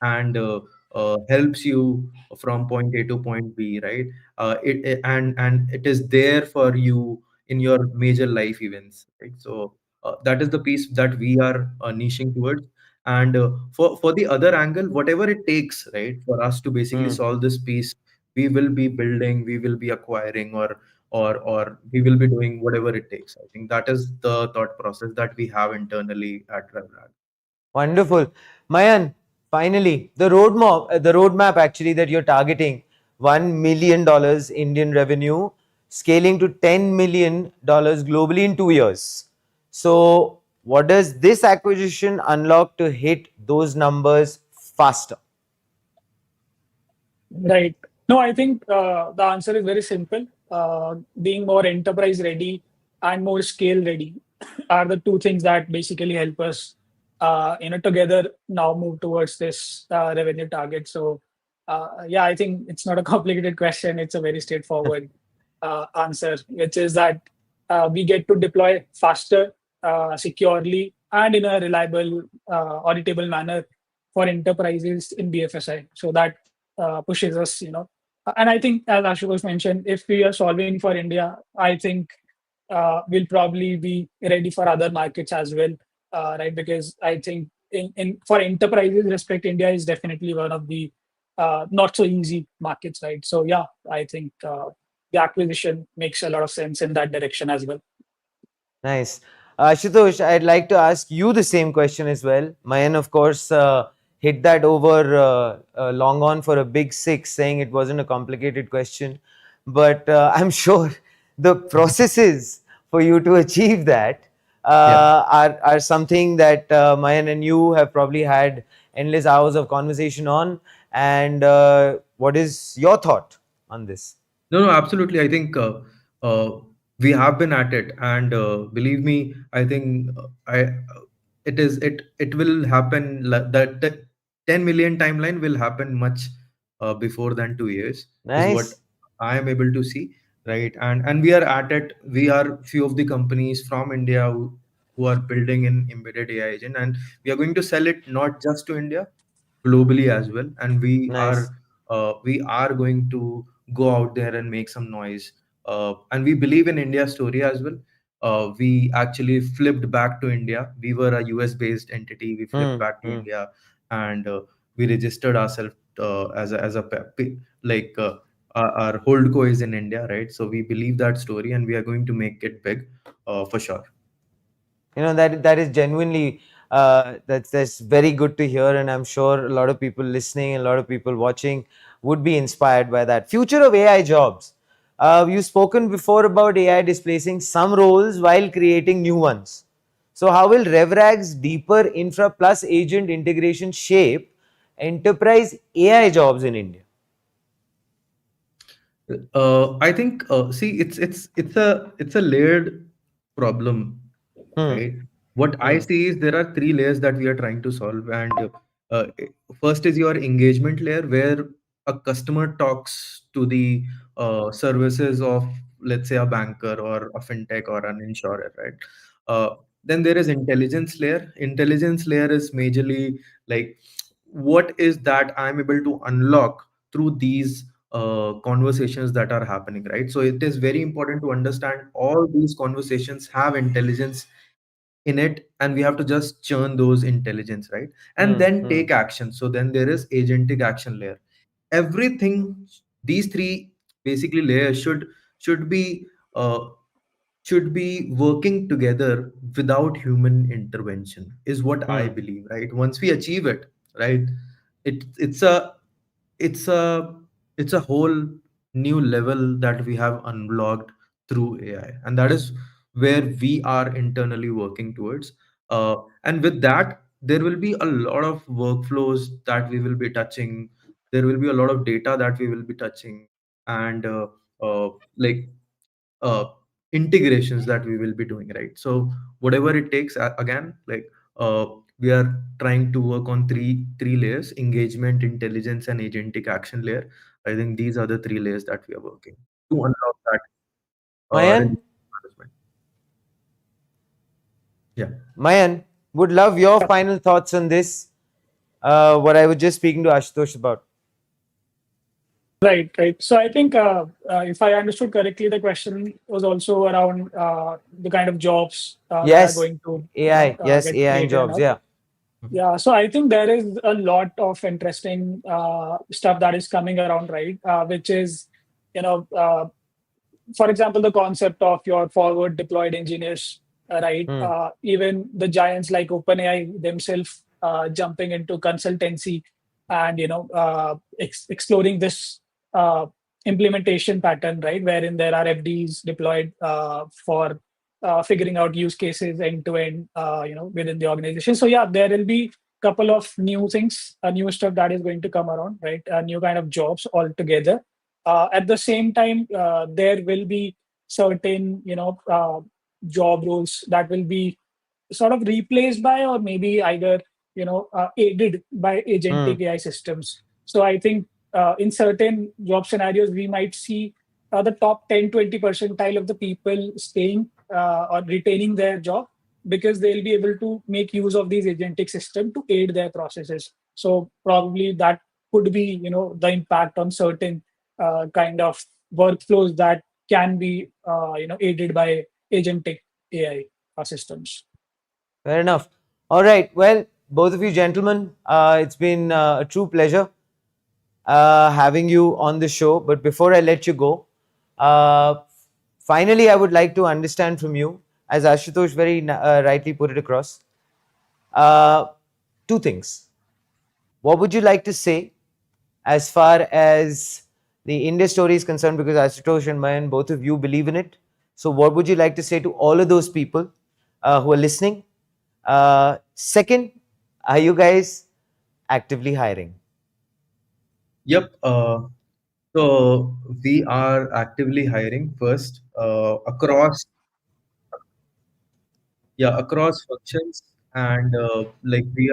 and helps you from point A to point B, right? And it is there for you in your major life events, right? So that is the piece that we are niching towards. And for the other angle, whatever it takes, right, for us to basically Hmm. solve this piece, we will be building, we will be acquiring, or we will be doing whatever it takes. I think that is the thought process that we have internally at Revrag. Wonderful. Mayan, finally, the roadmap actually that you're targeting, $1 million Indian revenue, scaling to $10 million globally in 2 years. So, what does this acquisition unlock to hit those numbers faster? Right. No, I think the answer is very simple. Being more enterprise ready and more scale ready are the two things that basically help us, together now move towards this revenue target. So, yeah, I think it's not a complicated question. It's a very straightforward answer, which is that we get to deploy faster, securely, and in a reliable, auditable manner for enterprises in BFSI. So that pushes us, And I think, as Ashutosh mentioned, if we are solving for India, I think we'll probably be ready for other markets as well, right? Because I think in for enterprises, respect India is definitely one of the not so easy markets, right? So yeah, I think the acquisition makes a lot of sense in that direction as well. Nice. Ashutosh, I'd like to ask you the same question as well. Mayan, of course, hit that over long on for a big six, saying it wasn't a complicated question. But I'm sure the processes for you to achieve that Yeah. are something that Mayan and you have probably had endless hours of conversation on. And what is your thought on this? No, no, absolutely. I think we have been at it, and believe me, I think it will happen. The 10 million timeline will happen much before than 2 years, is what Nice. I am able to see, right? And we are at it. We are few of the companies from India who are building an embedded AI agent, and we are going to sell it not just to India, globally as well. And Nice. we are going to go out there and make some noise. And we believe in India's story as well. We actually flipped back to India. We were a US based entity. We flipped Hmm. back to Hmm. India, and we registered ourselves as a like our holdco is in India, right? So we believe that story, and we are going to make it big for sure. That is genuinely that's very good to hear, and I'm sure a lot of people listening, a lot of people watching would be inspired by that. Future of AI jobs. You've spoken before about AI displacing some roles while creating new ones. So how will Revrag's deeper infra plus agent integration shape enterprise AI jobs in India? I think see it's a layered problem, Hmm. right? What I Hmm. see is there are three layers that we are trying to solve, and uh, first is your engagement layer, where a customer talks to the services of, let's say, a banker or a fintech or an insurer, right? Then there is intelligence layer. Intelligence layer is majorly like, what is that I'm able to unlock through these conversations that are happening, right? So it is very important to understand all these conversations have intelligence in it, and we have to just churn those intelligence, right? And Hmm. then Hmm. take action. So then there is agentic action layer. Everything, these three basically layers should be uh, should be working together without human intervention, is what I Hmm. believe, right? Once we achieve it, right, it's a it's a whole new level that we have unlocked through AI, and that is where we are internally working towards. And with that, there will be a lot of workflows that we will be touching. There will be a lot of data that we will be touching, and like uh, integrations that we will be doing, right? So whatever it takes, again, like uh, we are trying to work on three layers: engagement, intelligence, and agentic action layer. I think these are the three layers that we are working to unlock that Mayan, relationship management. Yeah. Mayan, would love your final thoughts on this. What I was just speaking to Ashutosh about. Right, right. So I think if I understood correctly, the question was also around the kind of jobs that are Yes, going to, AI. Yes, get AI and created and jobs. all. Yeah. Mhm. Yeah, so I think there is a lot of interesting stuff that is coming around, right? Which is, you know, for example, the concept of your forward deployed engineers, right? Hmm. Even the giants like OpenAI themselves jumping into consultancy and exploring this uh, implementation pattern, right, wherein there are FDs deployed for figuring out use cases end to end, within the organization. So yeah, there will be couple of new things, new stuff that is going to come around, right? New kind of jobs altogether. At the same time, there will be certain, job roles that will be sort of replaced by or maybe either aided by Hmm. agentic AI systems. So I think in certain job scenarios we might see the top 10-20 percentile of the people staying or retaining their job because they'll be able to make use of these agentic system to aid their processes. So probably that could be the impact on certain kind of workflows that can be aided by agentic AI systems. Fair enough. All right. Well, both of you gentlemen, it's been a true pleasure having you on the show. But before I let you go, uh, finally, I would like to understand from you, as Ashutosh very rightly put it across, uh, two things. What would you like to say as far as the India story is concerned? Because Ashutosh and Mayan, both of you believe in it. So, what would you like to say to all of those people who are listening? Second, are you guys actively hiring? Yep. So we are actively hiring first across functions, and like we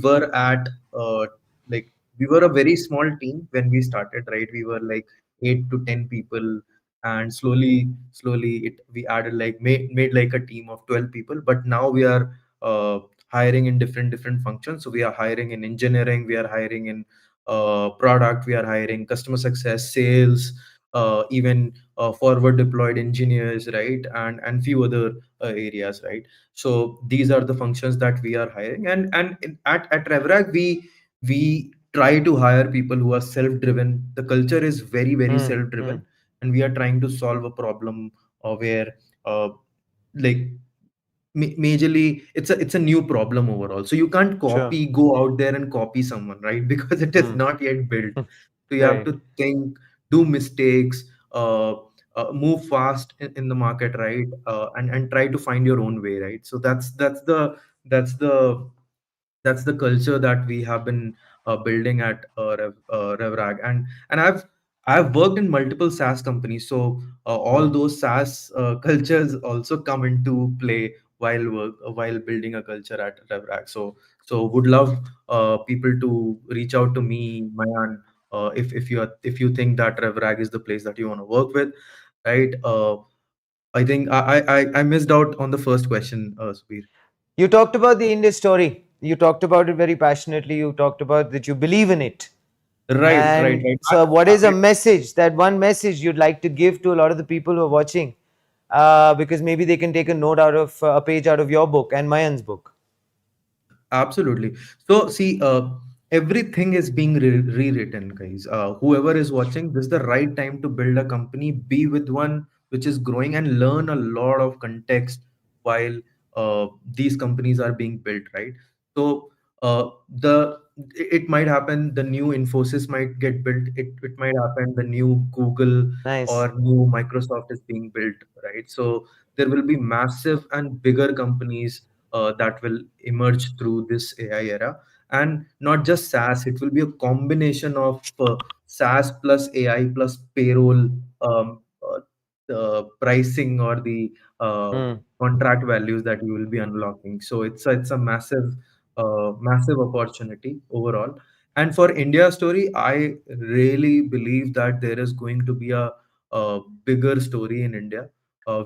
were at uh, like we were a very small team when we started, right? We were like 8 to 10 people, and slowly we added like made like a team of 12 people. But now we are hiring in different functions. So we are hiring in engineering, we are hiring in product, we are hiring customer success, sales, even forward deployed engineers, right? And few other areas, right? So these are the functions that we are hiring, at Revrag we try to hire people who are self driven. The culture is very Hmm. self Hmm. driven, and we are trying to solve a problem where uh, like majorly it's a new problem overall. So you can't Sure. go out there and copy someone, right? Because it is Hmm. not yet built. So you have Right. to think, do mistakes, move fast in the market, right? And try to find your own way, right? So that's the that's the culture that we have been building at Revrag. And I've worked in multiple SaaS companies, so all Hmm. those SaaS cultures also come into play while building a culture at Revrag. So would love people to reach out to me, Mayan, if you think that Revrag is the place that you want to work with, right? I think I missed out on the first question, Subir. You talked about the India story. You talked about it very passionately. You talked about that you believe in it. And Right. so, what is a message, that one message you'd like to give to a lot of the people who are watching? Because maybe they can take a note out of a page out of your book and Mayan's book. Absolutely. So, see, everything is being rewritten, guys. Whoever is watching, this is the right time to build a company, be with one which is growing, and learn a lot of context while these companies are being built, right? So, the it might happen, the new Infosys might get built, it might happen, the new Google Nice. or new Microsoft is being built, right? So, there will be massive and bigger companies that will emerge through this AI era. And not just SaaS, it will be a combination of SaaS plus AI plus payroll, the pricing or the Hmm. contract values that you will be unlocking. So it's a massive opportunity overall. And for India story, I really believe that there is going to be a bigger story in India.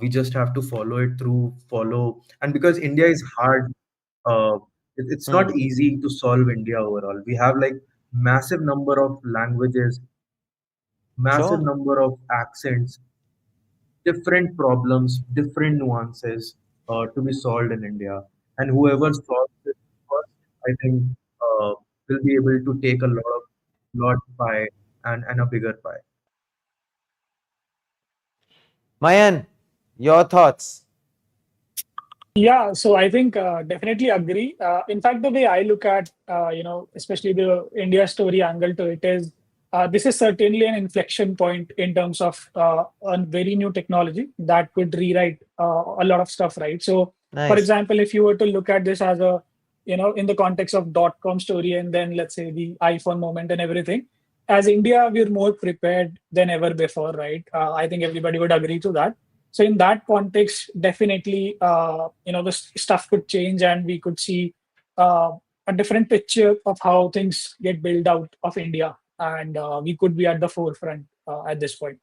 We just have to follow it through, follow, and because India is hard, uh, it's Hmm. not easy to solve India overall. We have like massive number of languages, massive Sure. number of accents, different problems, different nuances to be solved in India. And whoever solves it first, I think, will be able to take a lot pie and a bigger pie. Mayan, your thoughts? Yeah, so I think definitely agree. In fact, the way I look at especially the India story angle to it is this is certainly an inflection point in terms of a very new technology that could rewrite a lot of stuff, right? So, for Nice. example, if you were to look at this as a in the context of .com story and then let's say the iPhone moment and everything, as India, we're more prepared than ever before, right? I think everybody would agree to that. So in that context, definitely, the stuff could change, and we could see uh, a different picture of how things get built out of India, and we could be at the forefront at this point.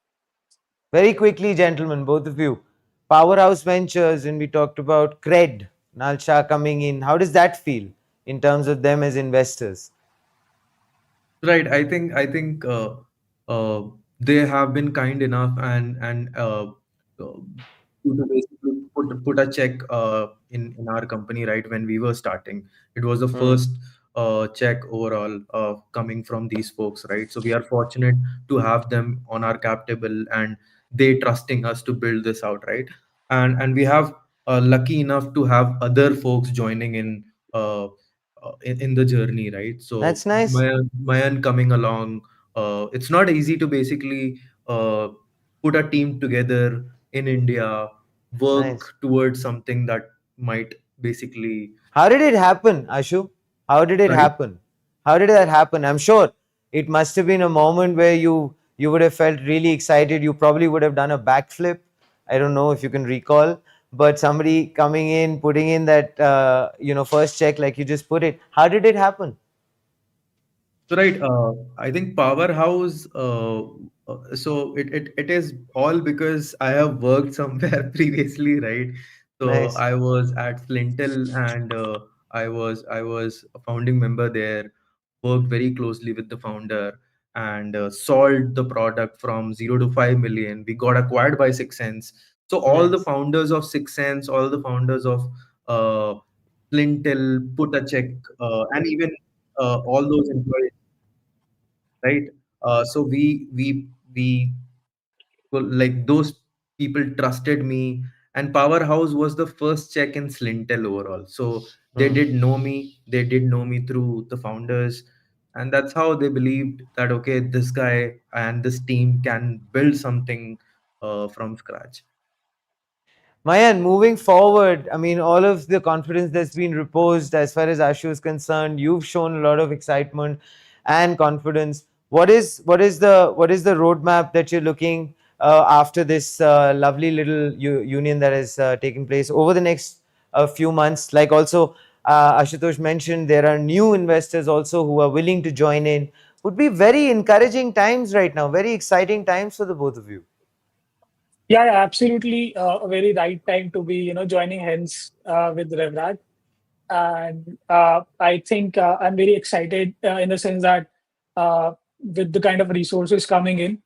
Very quickly, gentlemen, both of you. Powerhouse Ventures, and we talked about Cred, Nalsha coming in. How does that feel in terms of them as investors? Right. I think they have been kind enough and to basically put a check in our company, right, when we were starting. It was the Hmm. first check overall coming from these folks, right? So we are fortunate to have them on our cap table, and they trusting us to build this out, right? And we have lucky enough to have other folks joining in the journey, right? So That's nice. Mayan coming along, it's not easy to basically uh, put a team together in India, Nice. work towards something that might basically. How did it happen, Ashu? How did it Sorry. happen? How did that happen? I'm sure it must have been a moment where you would have felt really excited. You probably would have done a backflip. I don't know if you can recall, but somebody coming in, putting in that first check, like you just put it. How did it happen? So right, I think powerhouse. It is all because I have worked somewhere previously, right? So Nice, I was at Flintel, and I was a founding member there. Worked very closely with the founder, and sold the product from 0 to 5 million. We got acquired by Six Sense. So all the nice. founders of Six Sense, all the founders of uh, Flintel, put a check, and even all those employees, right? So we well, like those people trusted me, and Powerhouse was the first check in Slintel overall. So they Hmm. did know me. They did know me through the founders, and that's how they believed that okay, this guy and this team can build something from scratch. Mayan, moving forward, I mean, all of the confidence that's been reposed as far as Ashu is concerned, you've shown a lot of excitement and confidence. What is the roadmap that you're looking after this lovely little union that is taking place over the next few months? Like also, Ashutosh mentioned, there are new investors also who are willing to join in. Would be very encouraging times right now, very exciting times for the both of you. Yeah, yeah, absolutely. A very right time to be, joining hands with Revrag. And I think I'm very excited in the sense that with the kind of resources coming in,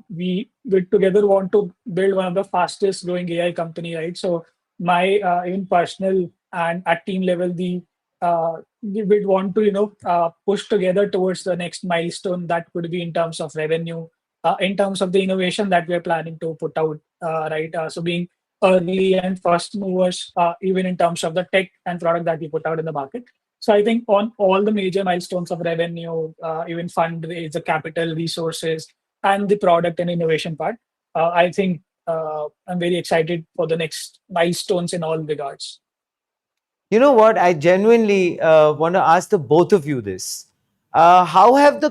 we together want to build one of the fastest growing AI company, right? So my even personal and at team level, we would want to push together towards the next milestone that could be in terms of revenue, in terms of the innovation that we're planning to put out, right? So being early and first movers, even in terms of the tech and product that we put out in the market. So I think on all the major milestones of revenue, even fundraise, the capital resources, and the product and innovation part, I think I'm very excited for the next milestones in all regards. You know what? I genuinely want to ask the both of you this. How have the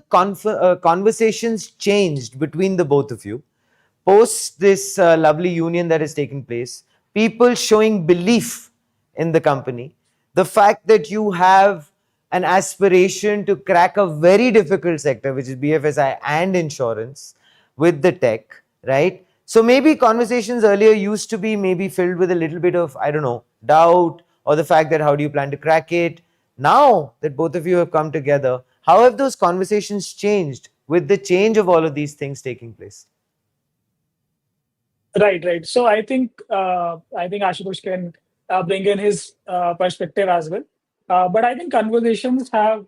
conversations changed between the both of you post this lovely union that has taken place? People showing belief in the company, the fact that you have an aspiration to crack a very difficult sector, which is BFSI and insurance, with the tech, right? So maybe conversations earlier used to be maybe filled with a little bit of, I don't know, doubt, or the fact that how do you plan to crack it? Now that both of you have come together, how have those conversations changed with the change of all of these things taking place? Right, right. So I think Ashutosh can bring in his perspective as well. But I think conversations have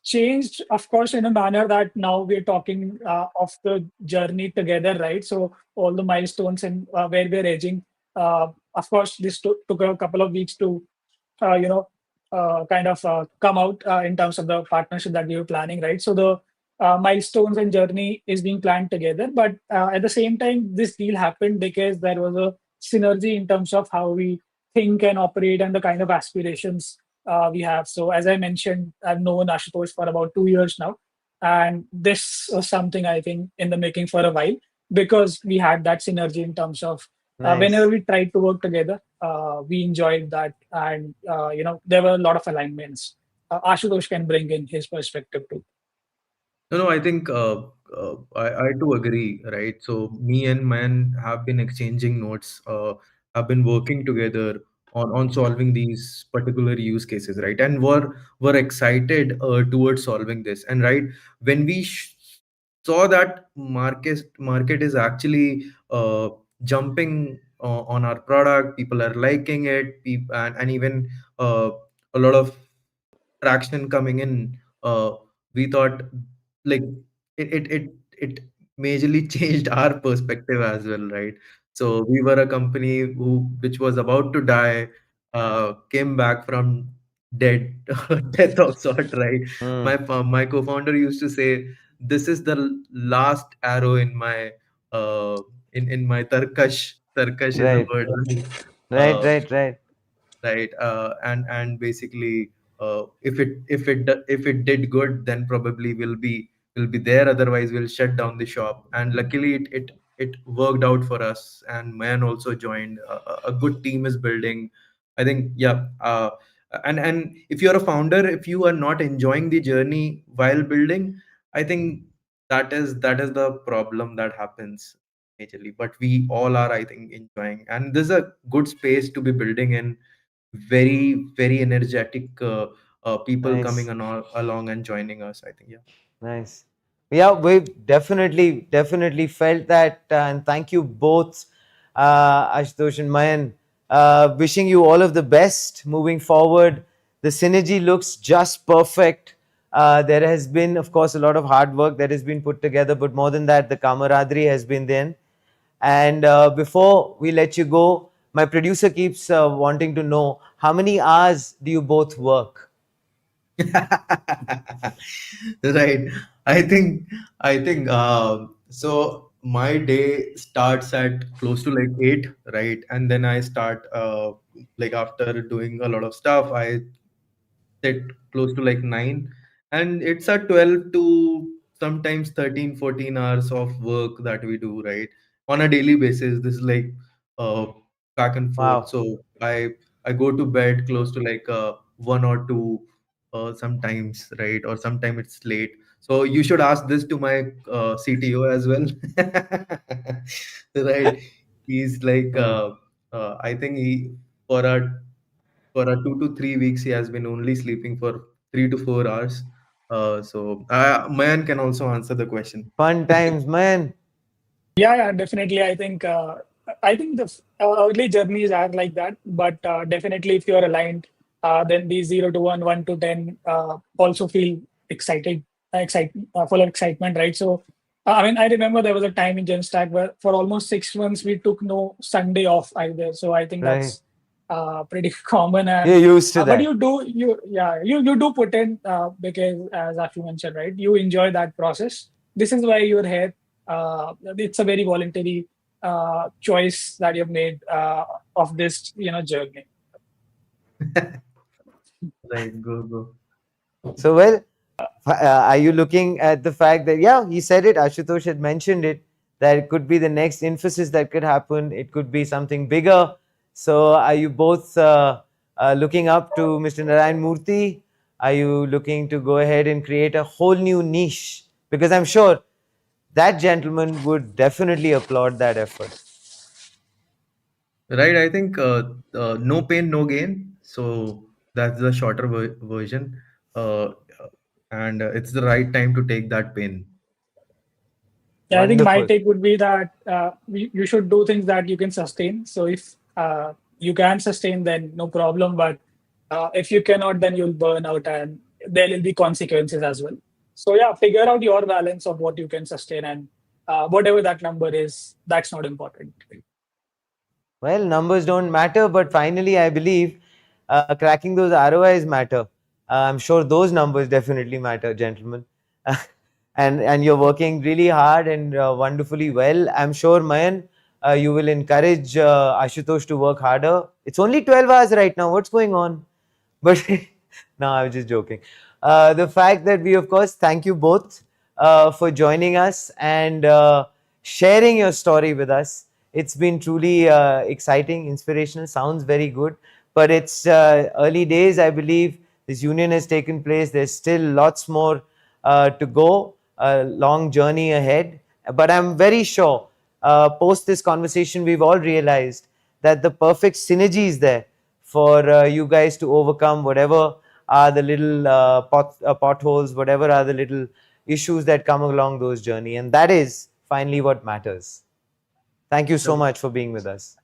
changed, of course, in a manner that now we're talking of the journey together, right? So all the milestones and where we're edging. Of course, this took a couple of weeks to, uh, you know, kind of come out in terms of the partnership that we were planning, right? So the milestones and journey is being planned together, but at the same time, this deal happened because there was a synergy in terms of how we think and operate and the kind of aspirations we have. So as I mentioned, I've known Ashutosh for about 2 years now, and this was something I think in the making for a while because we had that synergy in terms of whenever Nice. we tried to work together, we enjoyed that, and there were a lot of alignments. Ashutosh can bring in his perspective too. No, I think I too agree, right? So me and Man have been exchanging notes, have been working together on solving these particular use cases, right? And were excited towards solving this. And right when we saw that market is actually jumping on our product, people are liking it, and even a lot of traction coming in. We thought like it majorly changed our perspective as well, right? So we were a company which was about to die, came back from dead, death of sort, right? Hmm. My co-founder used to say, "This is the last arrow in my uh, in my tarkash." Tarkash is a Right, word, right? right, right, right. Right, and basically, if it did good, then probably will be there, otherwise we'll shut down the shop. And luckily it worked out for us, and man also joined. A good team is building, I think. Yeah. And if you're a founder, if you are not enjoying the journey while building, I think that is the problem that happens majorly. But we all are, I think, enjoying, and this is a good space to be building in. Very energetic people coming Nice. along and joining us, I think. Yeah. Nice. Yeah, we've definitely felt that, and thank you both, Ashutosh and Mayan. Wishing you all of the best moving forward. The synergy looks just perfect. There has been, of course, a lot of hard work that has been put together, but more than that, the camaraderie has been there. And before we let you go, my producer keeps wanting to know how many hours do you both work? Right. I think so my day starts at close to like 8, right? And then I start, like, after doing a lot of stuff, I set close to like 9, and it's a 12 to sometimes 13, 14 hours of work that we do, right, on a daily basis. This is like, uh, back and forth. Wow. So I go to bed close to like 1 or 2, sometimes, right, or sometimes it's late. So you should ask this to my CTO as well. Right. He's like, Right. I think he for a 2 to 3 weeks he has been only sleeping for 3 to 4 hours. So Mayan can also answer the question. Fun times, man. Yeah, definitely. I think the early journeys are like that, but definitely if you're aligned, then the 0 to 1, 1 to 10 also feel full of excitement, right? So, I mean, I remember there was a time in GenStack where for almost 6 months we took no Sunday off either. So I think Right. that's pretty common. You're And used to but that. you do put in because as Ashu mentioned, right? You enjoy that process. This is why you're here. It's a very voluntary choice that you've made of this journey. Right, go. So, well, are you looking at the fact that, yeah, he said it, Ashutosh had mentioned it, that it could be the next emphasis that could happen, it could be something bigger. So, are you both looking up to Mr. Narayan Murthy? Are you looking to go ahead and create a whole new niche? Because I'm sure that gentleman would definitely applaud that effort. Right, I think, no pain, no gain. So that's the shorter version, uh, and it's the right time to take that pain. Yeah, I think my Wonderful. take would be that you should do things that you can sustain. So if you can sustain, then no problem. But if you cannot, then you'll burn out, and there will be consequences as well. So yeah, figure out your balance of what you can sustain, and whatever that number is, that's not important. Well, numbers don't matter, but finally, I believe cracking those ROIs matter. I'm sure those numbers definitely matter, gentlemen. And you're working really hard and wonderfully well. I'm sure, Mayan, you will encourage Ashutosh to work harder. It's only 12 hours right now. What's going on? But no, I was just joking. The fact that we, of course, thank you both for joining us and sharing your story with us. It's been truly exciting, inspirational, sounds very good. But it's early days, I believe. This union has taken place. There's still lots more to go, a long journey ahead. But I'm very sure, post this conversation, we've all realized that the perfect synergy is there for you guys to overcome whatever are the little potholes, whatever are the little issues that come along those journey. And that is finally what matters. Thank you so Yep. much for being with us.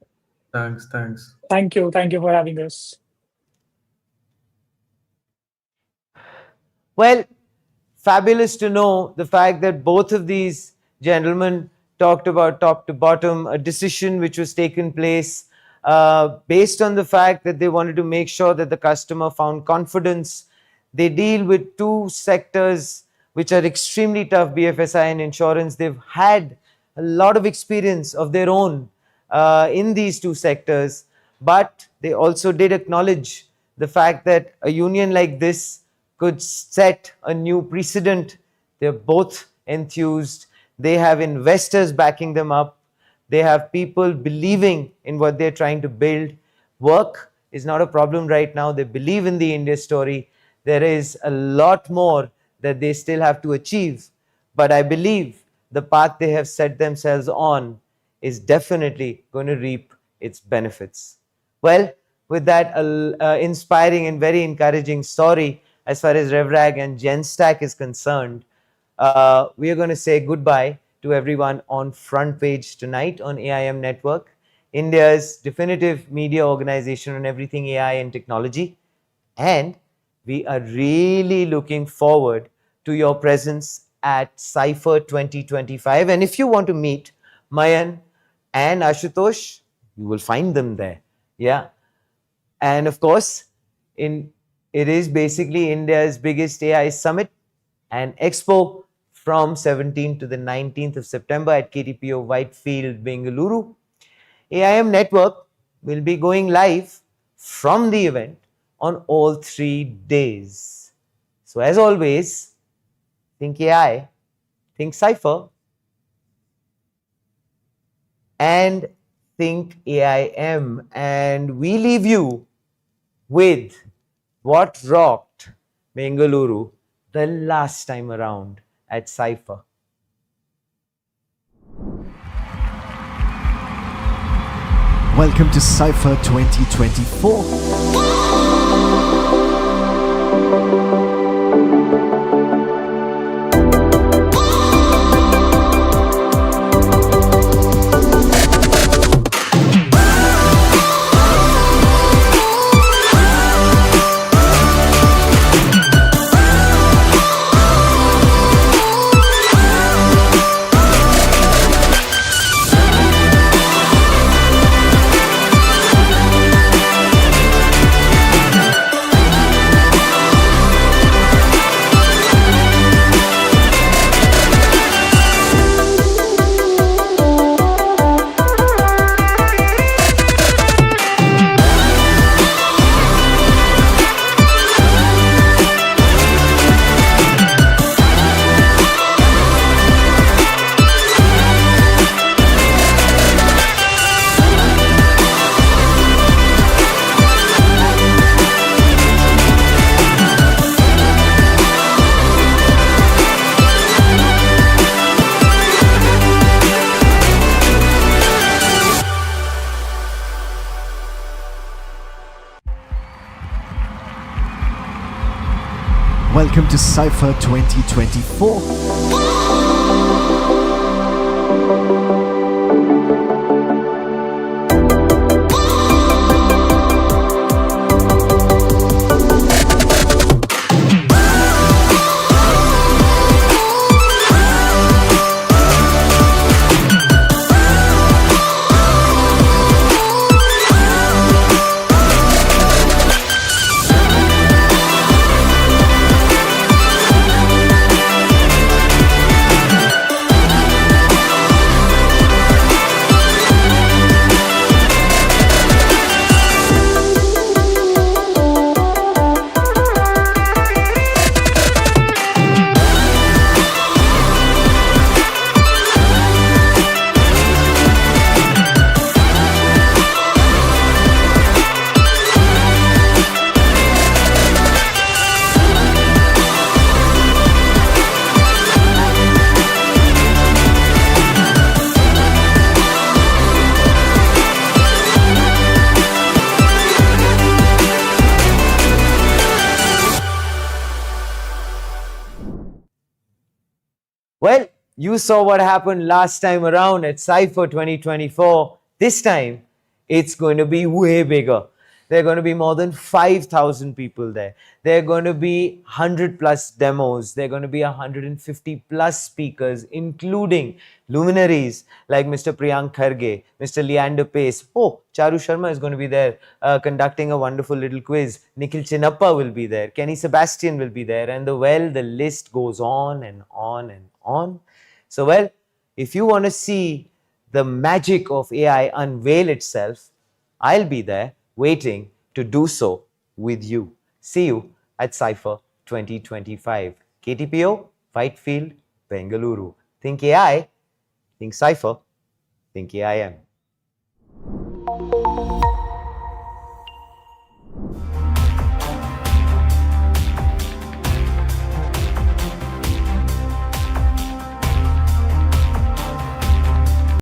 Thanks. Thank you for having us. Well, fabulous to know the fact that both of these gentlemen talked about top to bottom a decision which was taken place based on the fact that they wanted to make sure that the customer found confidence. They deal with two sectors which are extremely tough, BFSI and insurance. They've had a lot of experience of their own in these two sectors, but they also did acknowledge the fact that a union like this could set a new precedent. They're both enthused. They have investors backing them up. They have people believing in what they're trying to build. Work is not a problem right now. They believe in the India story. There is a lot more that they still have to achieve. But I believe the path they have set themselves on is definitely going to reap its benefits. Well, with that inspiring and very encouraging story as far as Revrag and GenStack is concerned, we are going to say goodbye to everyone on Front Page tonight on AIM Network, India's definitive media organization on everything AI and technology. And we are really looking forward to your presence at Cypher 2025. And if you want to meet Mayan and Ashutosh, you will find them there. Yeah. And of course, it is basically India's biggest AI summit and expo from 17th to the 19th of September at KTPO Whitefield, Bengaluru. AIM Network will be going live from the event on all 3 days. So as always, think AI, think Cypher, and think AIM. And we leave you with what rocked Bengaluru the last time around at Cypher. Welcome to Cypher 2024. Welcome to Cypher 2024. Well, you saw what happened last time around at Cypher 2024. This time, it's going to be way bigger. There are going to be more than 5,000 people there. There are going to be 100 plus demos. There are going to be 150 plus speakers, including luminaries like Mr. Priyank Kharge, Mr. Leander Pace. Oh, Charu Sharma is going to be there conducting a wonderful little quiz. Nikhil Chinnappa will be there. Kenny Sebastian will be there. And the list goes on and on and on. So, well, if you want to see the magic of AI unveil itself, I'll be there waiting to do so with you. See you at Cypher 2025. KTPO, Whitefield, Bengaluru. Think AI, think Cypher, think AIM.